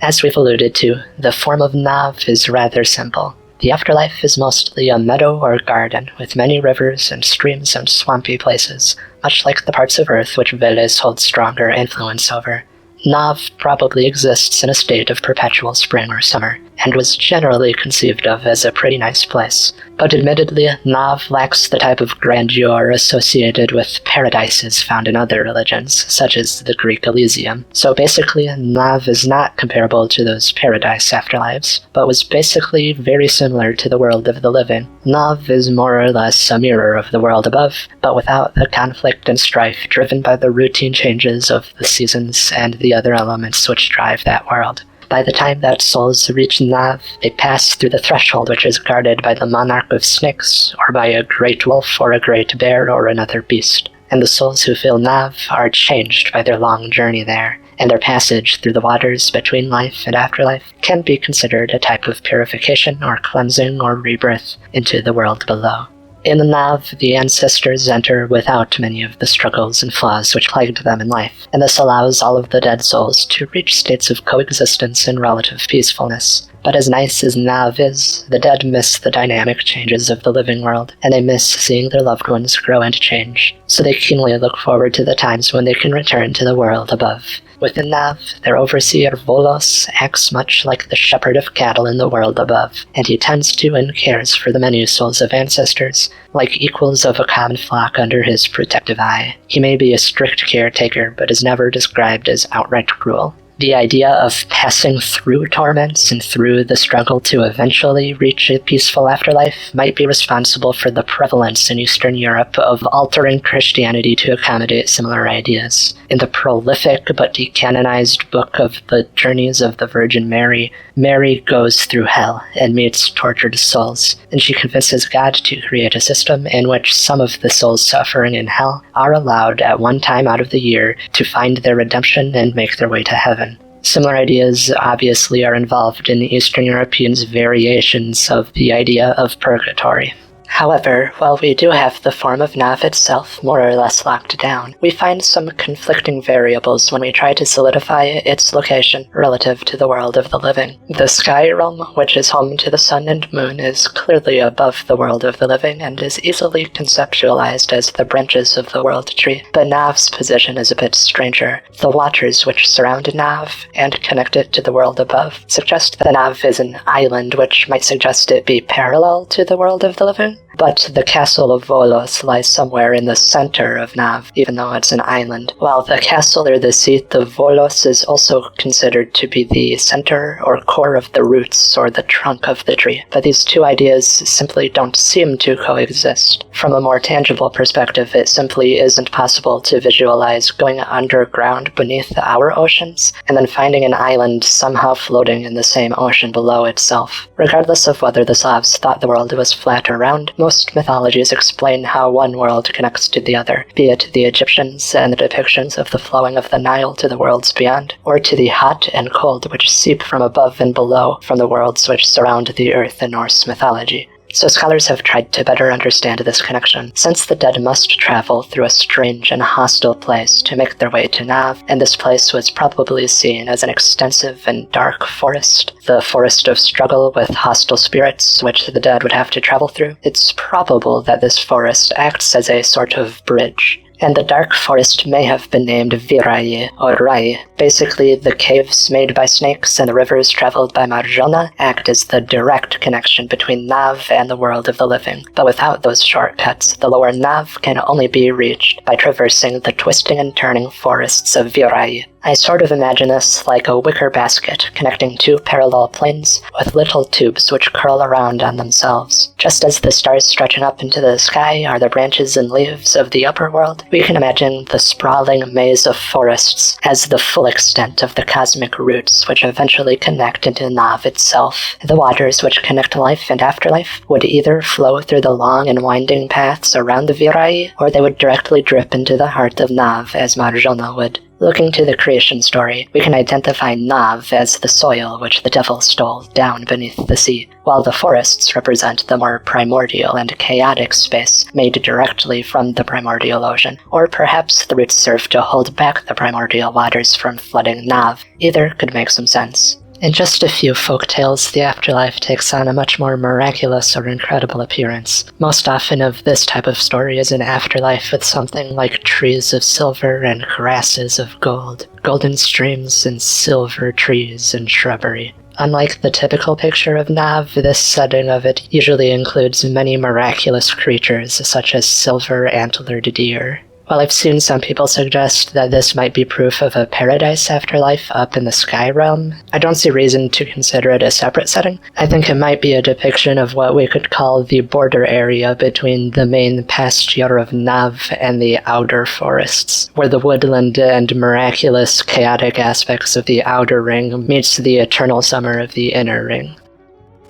As we've alluded to, the form of Nav is rather simple. The afterlife is mostly a meadow or garden, with many rivers and streams and swampy places, much like the parts of Earth which Veles holds stronger influence over. Nav probably exists in a state of perpetual spring or summer, and was generally conceived of as a pretty nice place. But admittedly, Nav lacks the type of grandeur associated with paradises found in other religions, such as the Greek Elysium. So basically, Nav is not comparable to those paradise afterlives, but was basically very similar to the world of the living. Nav is more or less a mirror of the world above, but without the conflict and strife driven by the routine changes of the seasons and the other elements which drive that world. By the time that souls reach Nav, they pass through the threshold which is guarded by the monarch of snakes, or by a great wolf or a great bear or another beast. And the souls who fill Nav are changed by their long journey there, and their passage through the waters between life and afterlife can be considered a type of purification or cleansing or rebirth into the world below. In the Nav, the ancestors enter without many of the struggles and flaws which plagued them in life, and this allows all of the dead souls to reach states of coexistence and relative peacefulness. But as nice as Nav is, the dead miss the dynamic changes of the living world, and they miss seeing their loved ones grow and change, so they keenly look forward to the times when they can return to the world above. Within Nav, their overseer Wolos acts much like the shepherd of cattle in the world above, and he tends to and cares for the many souls of ancestors, like equals of a common flock under his protective eye. He may be a strict caretaker, but is never described as outright cruel. The idea of passing through torments and through the struggle to eventually reach a peaceful afterlife might be responsible for the prevalence in Eastern Europe of altering Christianity to accommodate similar ideas. In the prolific but decanonized book of the Journeys of the Virgin Mary, Mary goes through hell and meets tortured souls, and she convinces God to create a system in which some of the souls suffering in hell are allowed at one time out of the year to find their redemption and make their way to heaven. Similar ideas obviously are involved in Eastern Europeans' variations of the idea of purgatory. However, while we do have the form of Nav itself more or less locked down, we find some conflicting variables when we try to solidify its location relative to the world of the living. The sky realm, which is home to the sun and moon, is clearly above the world of the living and is easily conceptualized as the branches of the world tree, but Nav's position is a bit stranger. The waters which surround Nav and connect it to the world above suggest that Nav is an island, which might suggest it be parallel to the world of the living. But the castle of Wolos lies somewhere in the center of Nav, even though it's an island, while the castle or the seat of Wolos is also considered to be the center or core of the roots or the trunk of the tree. But these two ideas simply don't seem to coexist. From a more tangible perspective, it simply isn't possible to visualize going underground beneath our oceans and then finding an island somehow floating in the same ocean below itself. Regardless of whether the Slavs thought the world was flat or round, most mythologies explain how one world connects to the other, be it the Egyptians and the depictions of the flowing of the Nile to the worlds beyond, or to the hot and cold which seep from above and below from the worlds which surround the earth in Norse mythology. So scholars have tried to better understand this connection, since the dead must travel through a strange and hostile place to make their way to Nav, and this place was probably seen as an extensive and dark forest, the forest of struggle with hostile spirits which the dead would have to travel through. It's probable that this forest acts as a sort of bridge. and the dark forest may have been named Vyraj or Raj. Basically, the caves made by snakes and the rivers traveled by Marjona act as the direct connection between Nav and the world of the living. But without those shortcuts, the lower Nav can only be reached by traversing the twisting and turning forests of Vyraj. I sort of imagine this like a wicker basket connecting two parallel planes with little tubes which curl around on themselves. Just as the stars stretching up into the sky are the branches and leaves of the upper world, we can imagine the sprawling maze of forests as the full extent of the cosmic roots which eventually connect into Nav itself. The waters which connect life and afterlife would either flow through the long and winding paths around the Vyraj, or they would directly drip into the heart of Nav as Marjona would. Looking to the creation story, we can identify Nav as the soil which the devil stole down beneath the sea, while the forests represent the more primordial and chaotic space made directly from the primordial ocean, or perhaps the roots serve to hold back the primordial waters from flooding Nav. Either could make some sense. In just a few folk tales, the afterlife takes on a much more miraculous or incredible appearance. Most often of this type of story is an afterlife with something like trees of silver and grasses of gold, golden streams and silver trees and shrubbery. Unlike the typical picture of Nav, this setting of it usually includes many miraculous creatures such as silver-antlered deer. While I've seen some people suggest that this might be proof of a paradise afterlife up in the sky realm, I don't see reason to consider it a separate setting. I think it might be a depiction of what we could call the border area between the main pasture of Nav and the outer forests, where the woodland and miraculous chaotic aspects of the outer ring meets the eternal summer of the inner ring.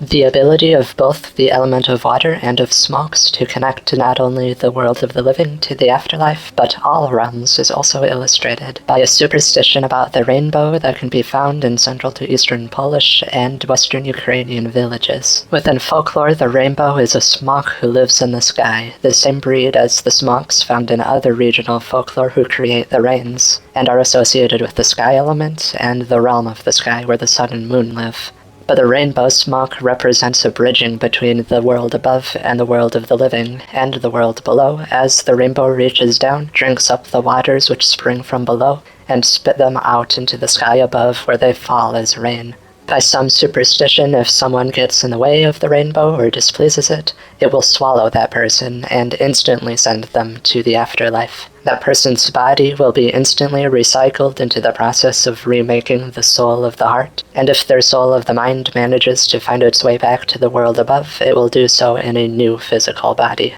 The ability of both the element of water and of smokes to connect to not only the world of the living to the afterlife, but all realms is also illustrated by a superstition about the rainbow that can be found in central to eastern Polish and western Ukrainian villages. Within folklore, the rainbow is a smok who lives in the sky, the same breed as the smoks found in other regional folklore who create the rains, and are associated with the sky element and the realm of the sky where the sun and moon live. But the rainbow smok represents a bridging between the world above and the world of the living, and the world below, as the rainbow reaches down, drinks up the waters which spring from below, and spit them out into the sky above where they fall as rain. By some superstition, if someone gets in the way of the rainbow or displeases it, it will swallow that person and instantly send them to the afterlife. That person's body will be instantly recycled into the process of remaking the soul of the heart, and if their soul of the mind manages to find its way back to the world above, it will do so in a new physical body.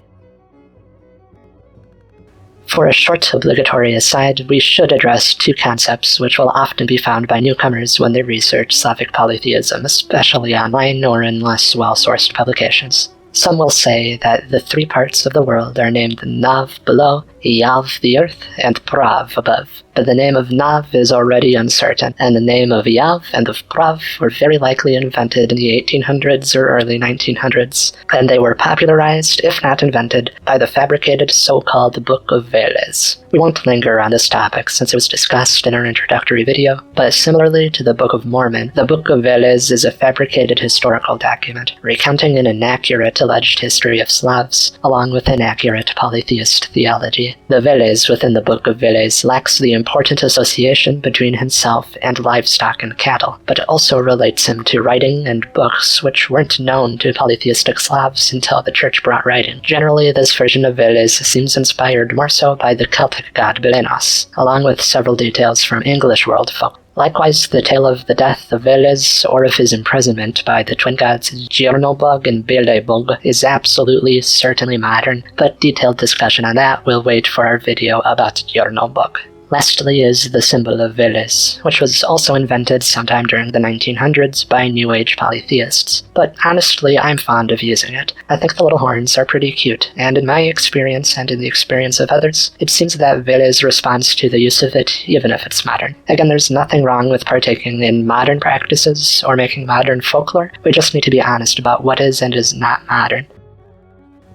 For a short obligatory aside, we should address two concepts which will often be found by newcomers when they research Slavic polytheism, especially online or in less well-sourced publications. Some will say that the three parts of the world are named Nav Below, Yav the earth, and Prav above. But the name of Nav is already uncertain, and the name of Yav and of Prav were very likely invented in the 1800s or early 1900s, and they were popularized, if not invented, by the fabricated so-called Book of Veles. We won't linger on this topic since it was discussed in our introductory video, but similarly to the Book of Mormon, the Book of Veles is a fabricated historical document, recounting an inaccurate alleged history of Slavs, along with inaccurate polytheist theology. The Veles within the Book of Veles lacks the important association between himself and livestock and cattle, but it also relates him to writing and books which weren't known to polytheistic Slavs until the church brought writing. Generally, this version of Veles seems inspired more so by the Celtic god Bilenos, along with several details from English world folk. Likewise, the tale of the death of Veles, or of his imprisonment by the twin gods Giernobog and Beelzebub, is absolutely, certainly modern, but detailed discussion on that will wait for our video about Giernobog. Lastly is the symbol of Veles, which was also invented sometime during the 1900s by New Age polytheists. But honestly, I'm fond of using it. I think the little horns are pretty cute, and in my experience and in the experience of others, it seems that Veles responds to the use of it, even if it's modern. Again, there's nothing wrong with partaking in modern practices or making modern folklore. We just need to be honest about what is and is not modern.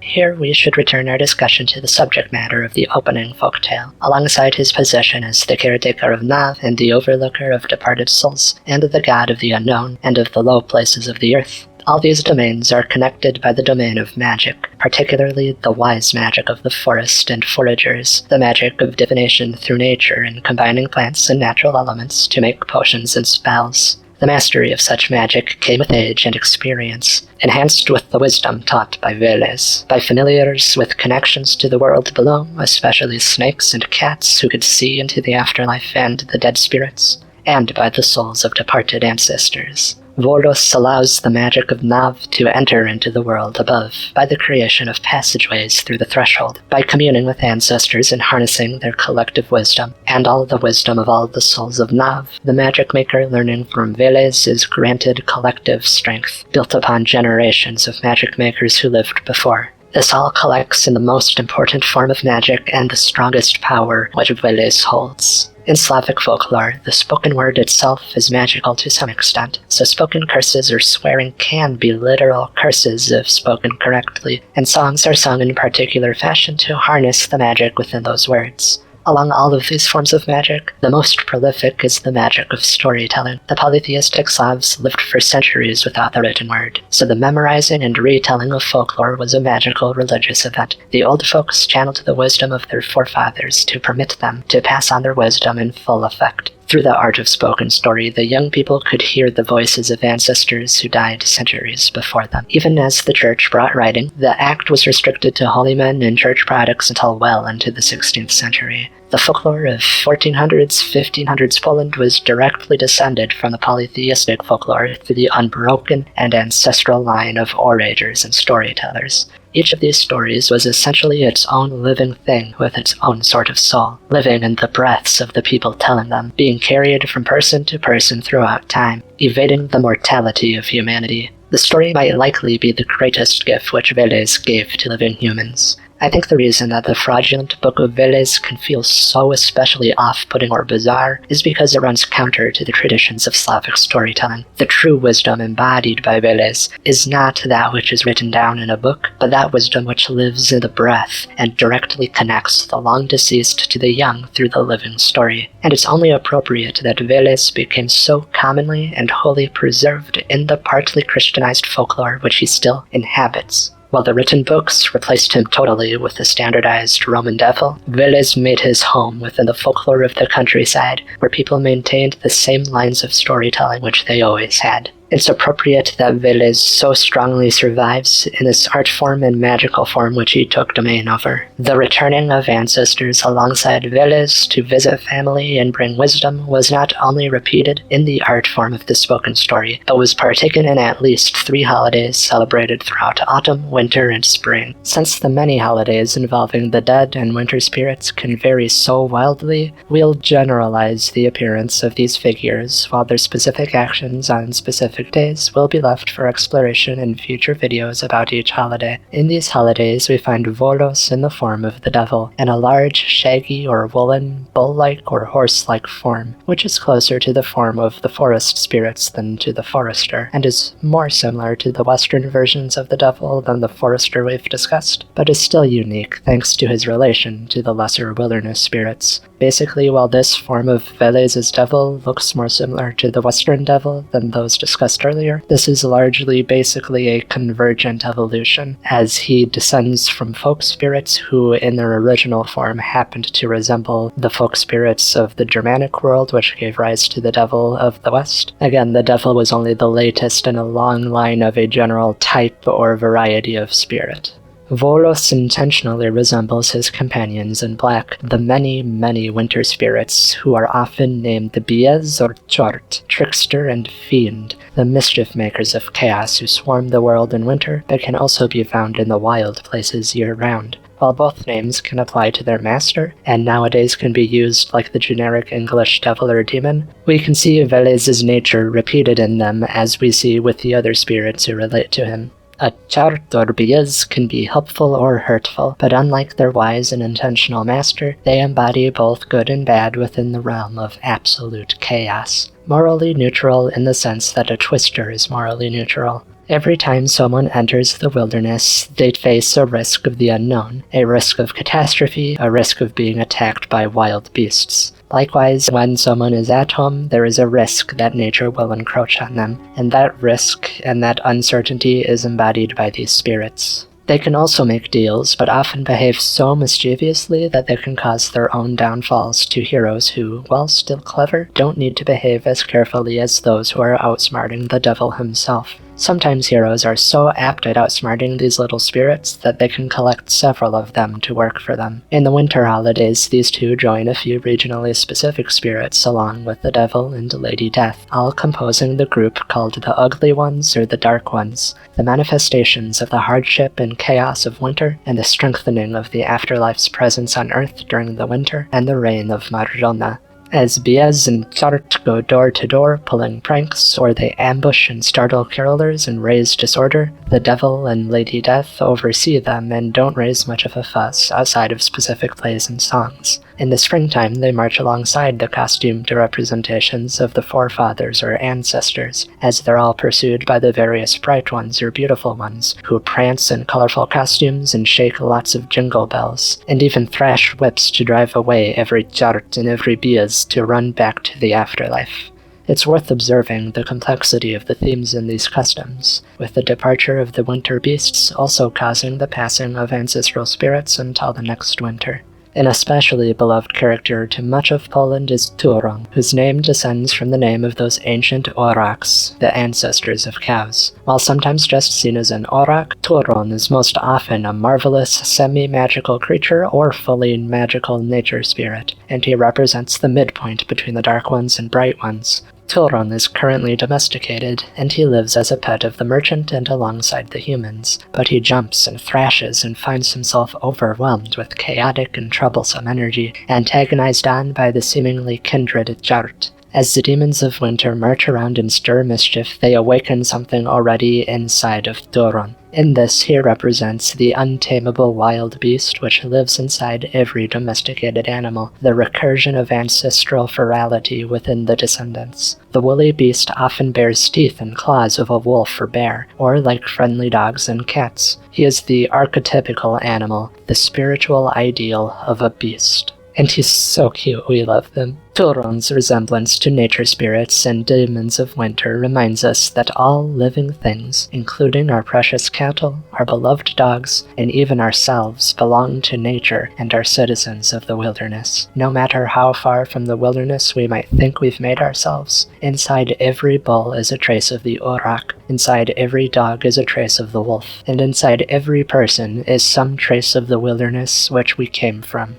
Here we should return our discussion to the subject matter of the opening folktale, alongside his position as the caretaker of Nav and the overlooker of departed souls, and the god of the unknown and of the low places of the earth. All these domains are connected by the domain of magic, particularly the wise magic of the forest and foragers, the magic of divination through nature and combining plants and natural elements to make potions and spells. The mastery of such magic came with age and experience, enhanced with the wisdom taught by Veles, by familiars with connections to the world below, especially snakes and cats who could see into the afterlife and the dead spirits, and by the souls of departed ancestors. Wolos allows the magic of Nav to enter into the world above by the creation of passageways through the threshold, by communing with ancestors and harnessing their collective wisdom, and all the wisdom of all the souls of Nav. The magic maker learning from Veles is granted collective strength, built upon generations of magic makers who lived before. This all collects in the most important form of magic and the strongest power which Veles holds. In Slavic folklore, the spoken word itself is magical to some extent, so spoken curses or swearing can be literal curses if spoken correctly, and songs are sung in particular fashion to harness the magic within those words. Along all of these forms of magic, the most prolific is the magic of storytelling. The polytheistic Slavs lived for centuries without the written word, so the memorizing and retelling of folklore was a magical religious event. The old folks channeled the wisdom of their forefathers to permit them to pass on their wisdom in full effect. Through the art of spoken story, the young people could hear the voices of ancestors who died centuries before them. Even as the church brought writing, the act was restricted to holy men and church products until well into the 16th century. The folklore of 1400s, 1500s Poland was directly descended from the polytheistic folklore through the unbroken and ancestral line of orators and storytellers. Each of these stories was essentially its own living thing with its own sort of soul, living in the breaths of the people telling them, being carried from person to person throughout time, evading the mortality of humanity. The story might likely be the greatest gift which Veles gave to living humans. I think the reason that the fraudulent book of Veles can feel so especially off-putting or bizarre is because it runs counter to the traditions of Slavic storytelling. The true wisdom embodied by Veles is not that which is written down in a book, but that wisdom which lives in the breath and directly connects the long-deceased to the young through the living story. And it's only appropriate that Veles became so commonly and wholly preserved in the partly Christianized folklore which he still inhabits. While the written books replaced him totally with the standardized Roman devil, Veles made his home within the folklore of the countryside, where people maintained the same lines of storytelling which they always had. It's appropriate that Veles so strongly survives in this art form and magical form which he took domain over. The returning of ancestors alongside Veles to visit family and bring wisdom was not only repeated in the art form of the spoken story, but was partaken in at least 3 holidays celebrated throughout autumn, winter, and spring. Since the many holidays involving the dead and winter spirits can vary so wildly, we'll generalize the appearance of these figures, while their specific actions on specific days will be left for exploration in future videos about each holiday. In these holidays, we find Wolos in the form of the devil, in a large, shaggy or woolen, bull-like or horse-like form, which is closer to the form of the forest spirits than to the forester, and is more similar to the western versions of the devil than the forester we've discussed, but is still unique thanks to his relation to the lesser wilderness spirits. Basically, while this form of Veles' devil looks more similar to the western devil than those discussed earlier, this is largely basically a convergent evolution, as he descends from folk spirits who in their original form happened to resemble the folk spirits of the Germanic world, which gave rise to the devil of the West. Again, the devil was only the latest in a long line of a general type or variety of spirit. Wolos intentionally resembles his companions in black, the many, many winter spirits who are often named the Bies or Czort, trickster and fiend, the mischief makers of chaos who swarm the world in winter but can also be found in the wild places year-round. While both names can apply to their master, and nowadays can be used like the generic English devil or demon, we can see Veles' nature repeated in them as we see with the other spirits who relate to him. A Czort or Bies can be helpful or hurtful, but unlike their wise and intentional master, they embody both good and bad within the realm of absolute chaos. Morally neutral in the sense that a twister is morally neutral. Every time someone enters the wilderness, they face a risk of the unknown, a risk of catastrophe, a risk of being attacked by wild beasts. Likewise, when someone is at home, there is a risk that nature will encroach on them, and that risk and that uncertainty is embodied by these spirits. They can also make deals, but often behave so mischievously that they can cause their own downfalls to heroes who, while still clever, don't need to behave as carefully as those who are outsmarting the devil himself. Sometimes heroes are so apt at outsmarting these little spirits that they can collect several of them to work for them. In the winter holidays, these two join a few regionally specific spirits along with the devil and Lady Death, all composing the group called the Ugly Ones or the Dark Ones, the manifestations of the hardship and chaos of winter and the strengthening of the afterlife's presence on Earth during the winter and the reign of Marjona. As Bies and Czort go door to door pulling pranks, or they ambush and startle carolers and raise disorder, the devil and Lady Death oversee them and don't raise much of a fuss outside of specific plays and songs. In the springtime, they march alongside the costumed representations of the forefathers or ancestors, as they're all pursued by the various bright ones or beautiful ones, who prance in colorful costumes and shake lots of jingle bells, and even thrash whips to drive away every Czort and every Bies to run back to the afterlife. It's worth observing the complexity of the themes in these customs, with the departure of the winter beasts also causing the passing of ancestral spirits until the next winter. An especially beloved character to much of Poland is Turoń, whose name descends from the name of those ancient aurochs, the ancestors of cows. While sometimes just seen as an auroch, Turoń is most often a marvelous semi-magical creature or fully magical nature spirit, and he represents the midpoint between the dark ones and bright ones. Turoń is currently domesticated, and he lives as a pet of the merchant and alongside the humans, but he jumps and thrashes and finds himself overwhelmed with chaotic and troublesome energy, antagonized on by the seemingly kindred Czort. As the demons of winter march around and stir mischief, they awaken something already inside of Turoń. In this, he represents the untamable wild beast which lives inside every domesticated animal, the recursion of ancestral ferality within the descendants. The woolly beast often bears teeth and claws of a wolf or bear, or like friendly dogs and cats. He is the archetypical animal, the spiritual ideal of a beast. And he's so cute, we love them. Turoń's resemblance to nature spirits and demons of winter reminds us that all living things, including our precious cattle, our beloved dogs, and even ourselves, belong to nature and are citizens of the wilderness. No matter how far from the wilderness we might think we've made ourselves, inside every bull is a trace of the auroch, inside every dog is a trace of the wolf, and inside every person is some trace of the wilderness which we came from.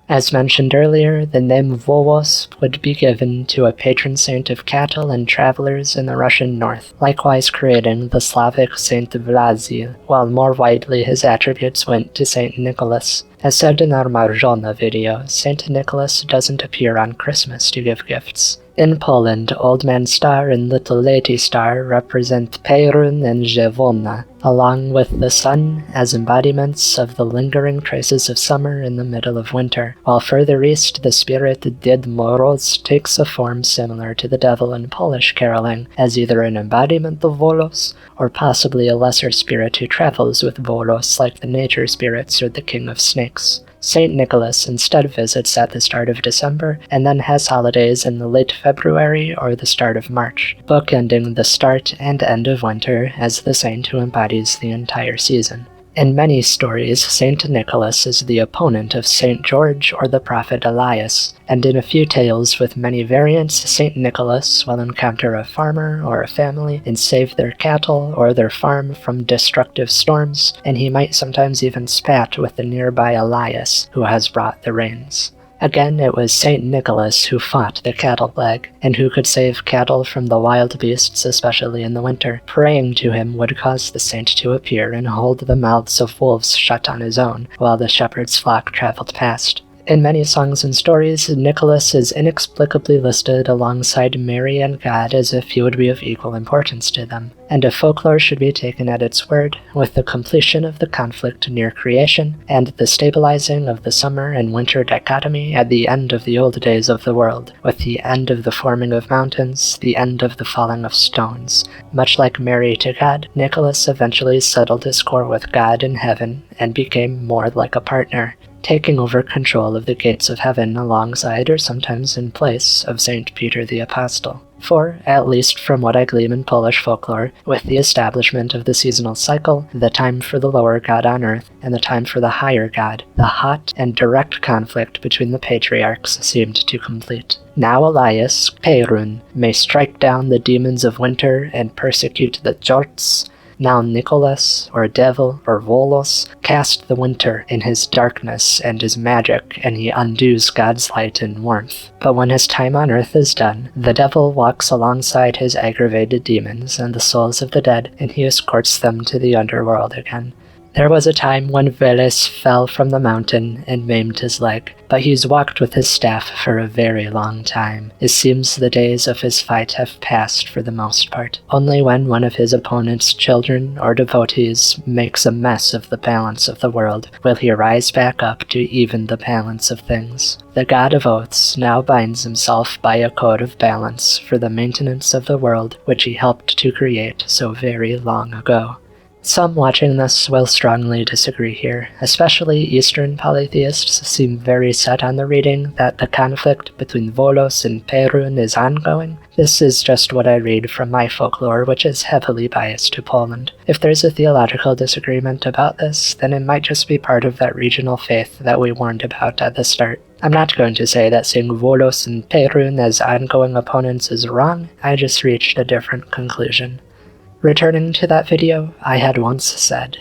As mentioned earlier, the name Wolos would be given to a patron saint of cattle and travelers in the Russian north, likewise creating the Slavic Saint Vlasy, while more widely his attributes went to Saint Nicholas. As said in our Marjona video, Saint Nicholas doesn't appear on Christmas to give gifts. In Poland, Old Man Star and Little Lady Star represent Perun and Dzewona, along with the sun as embodiments of the lingering traces of summer in the middle of winter, while further east the spirit Ded Moroz takes a form similar to the devil in Polish caroling, as either an embodiment of Wolos, or possibly a lesser spirit who travels with Wolos like the nature spirits or the king of snakes. St. Nicholas instead visits at the start of December, and then has holidays in the late February or the start of March, bookending the start and end of winter as the saint who embodies the entire season. In many stories, Saint Nicholas is the opponent of Saint George or the prophet Elias, and in a few tales with many variants, Saint Nicholas will encounter a farmer or a family and save their cattle or their farm from destructive storms, and he might sometimes even spat with the nearby Elias, who has brought the rains. Again, it was Saint Nicholas who fought the cattle plague, and who could save cattle from the wild beasts, especially in the winter. Praying to him would cause the saint to appear and hold the mouths of wolves shut on his own, while the shepherd's flock traveled past. In many songs and stories, Nicholas is inexplicably listed alongside Mary and God as if he would be of equal importance to them, and if folklore should be taken at its word, with the completion of the conflict near creation, and the stabilizing of the summer and winter dichotomy at the end of the old days of the world, with the end of the forming of mountains, the end of the falling of stones. Much like Mary to God, Nicholas eventually settled his score with God in heaven, and became more like a partner. taking over control of the gates of heaven alongside or sometimes in place of St. Peter the Apostle. For, at least from what I glean in Polish folklore, with the establishment of the seasonal cycle, the time for the lower god on earth, and the time for the higher god, the hot and direct conflict between the patriarchs seemed to complete. Now Elias, Perun, may strike down the demons of winter and persecute the Czorts. Now Nicholas, or Devil, or Wolos, cast the winter in his darkness and his magic, and he undoes God's light and warmth. But when his time on earth is done, the devil walks alongside his aggravated demons and the souls of the dead, and he escorts them to the underworld again. There was a time when Veles fell from the mountain and maimed his leg, but he's walked with his staff for a very long time. It seems the days of his fight have passed for the most part. Only when one of his opponent's children or devotees makes a mess of the balance of the world will he rise back up to even the balance of things. The god of oaths now binds himself by a code of balance for the maintenance of the world which he helped to create so very long ago. Some watching this will strongly disagree here, especially Eastern polytheists seem very set on the reading that the conflict between Wolos and Perun is ongoing. This is just what I read from my folklore, which is heavily biased to Poland. If there's a theological disagreement about this, then it might just be part of that regional faith that we warned about at the start. I'm not going to say that seeing Wolos and Perun as ongoing opponents is wrong, I just reached a different conclusion. Returning to that video, I had once said,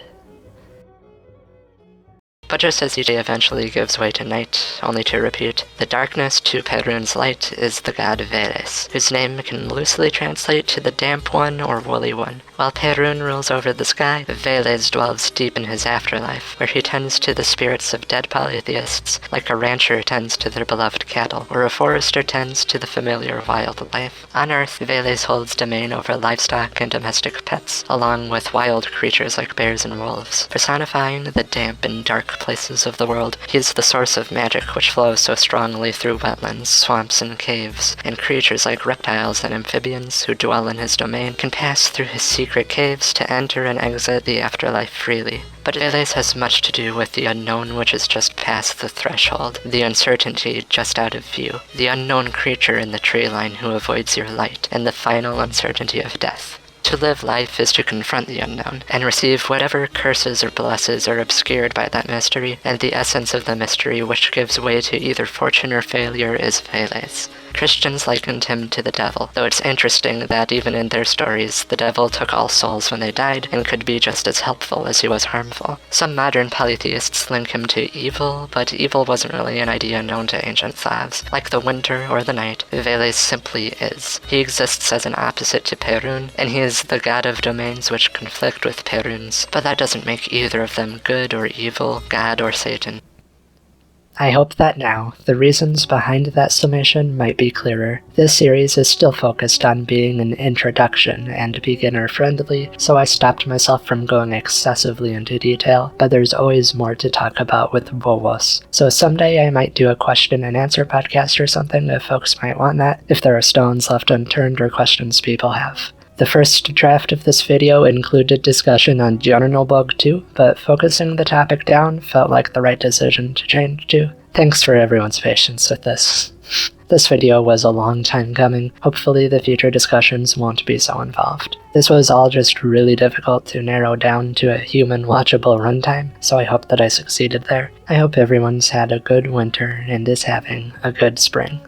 but just as the day eventually gives way to night, only to repeat, the darkness to Perun's light is the god Veles, whose name can loosely translate to the damp one or woolly one. While Perun rules over the sky, Veles dwells deep in his afterlife, where he tends to the spirits of dead polytheists, like a rancher tends to their beloved cattle, or a forester tends to the familiar wildlife. On Earth, Veles holds domain over livestock and domestic pets, along with wild creatures like bears and wolves. Personifying the damp and dark places of the world, he is the source of magic which flows so strongly through wetlands, swamps, and caves, and creatures like reptiles and amphibians who dwell in his domain can pass through his secret caves to enter and exit the afterlife freely. But Veles has much to do with the unknown which is just past the threshold, the uncertainty just out of view, the unknown creature in the tree line who avoids your light, and the final uncertainty of death. To live life is to confront the unknown, and receive whatever curses or blesses are obscured by that mystery, and the essence of the mystery which gives way to either fortune or failure is Veles. Christians likened him to the devil, though it's interesting that even in their stories, the devil took all souls when they died, and could be just as helpful as he was harmful. Some modern polytheists link him to evil, but evil wasn't really an idea known to ancient Slavs. Like the winter or the night, Veles simply is. He exists as an opposite to Perun, and he is the god of domains which conflict with Perun's, but that doesn't make either of them good or evil, God or Satan. I hope that now, the reasons behind that summation might be clearer. This series is still focused on being an introduction and beginner-friendly, so I stopped myself from going excessively into detail, but there's always more to talk about with Wolos. So someday I might do a question and answer podcast or something if folks might want that, if there are stones left unturned or questions people have. The first draft of this video included discussion on Journalbog too, but focusing the topic down felt like the right decision to change to. Thanks for everyone's patience with this. This video was a long time coming. Hopefully the future discussions won't be so involved. This was all just really difficult to narrow down to a human watchable runtime, so I hope that I succeeded there. I hope everyone's had a good winter and is having a good spring.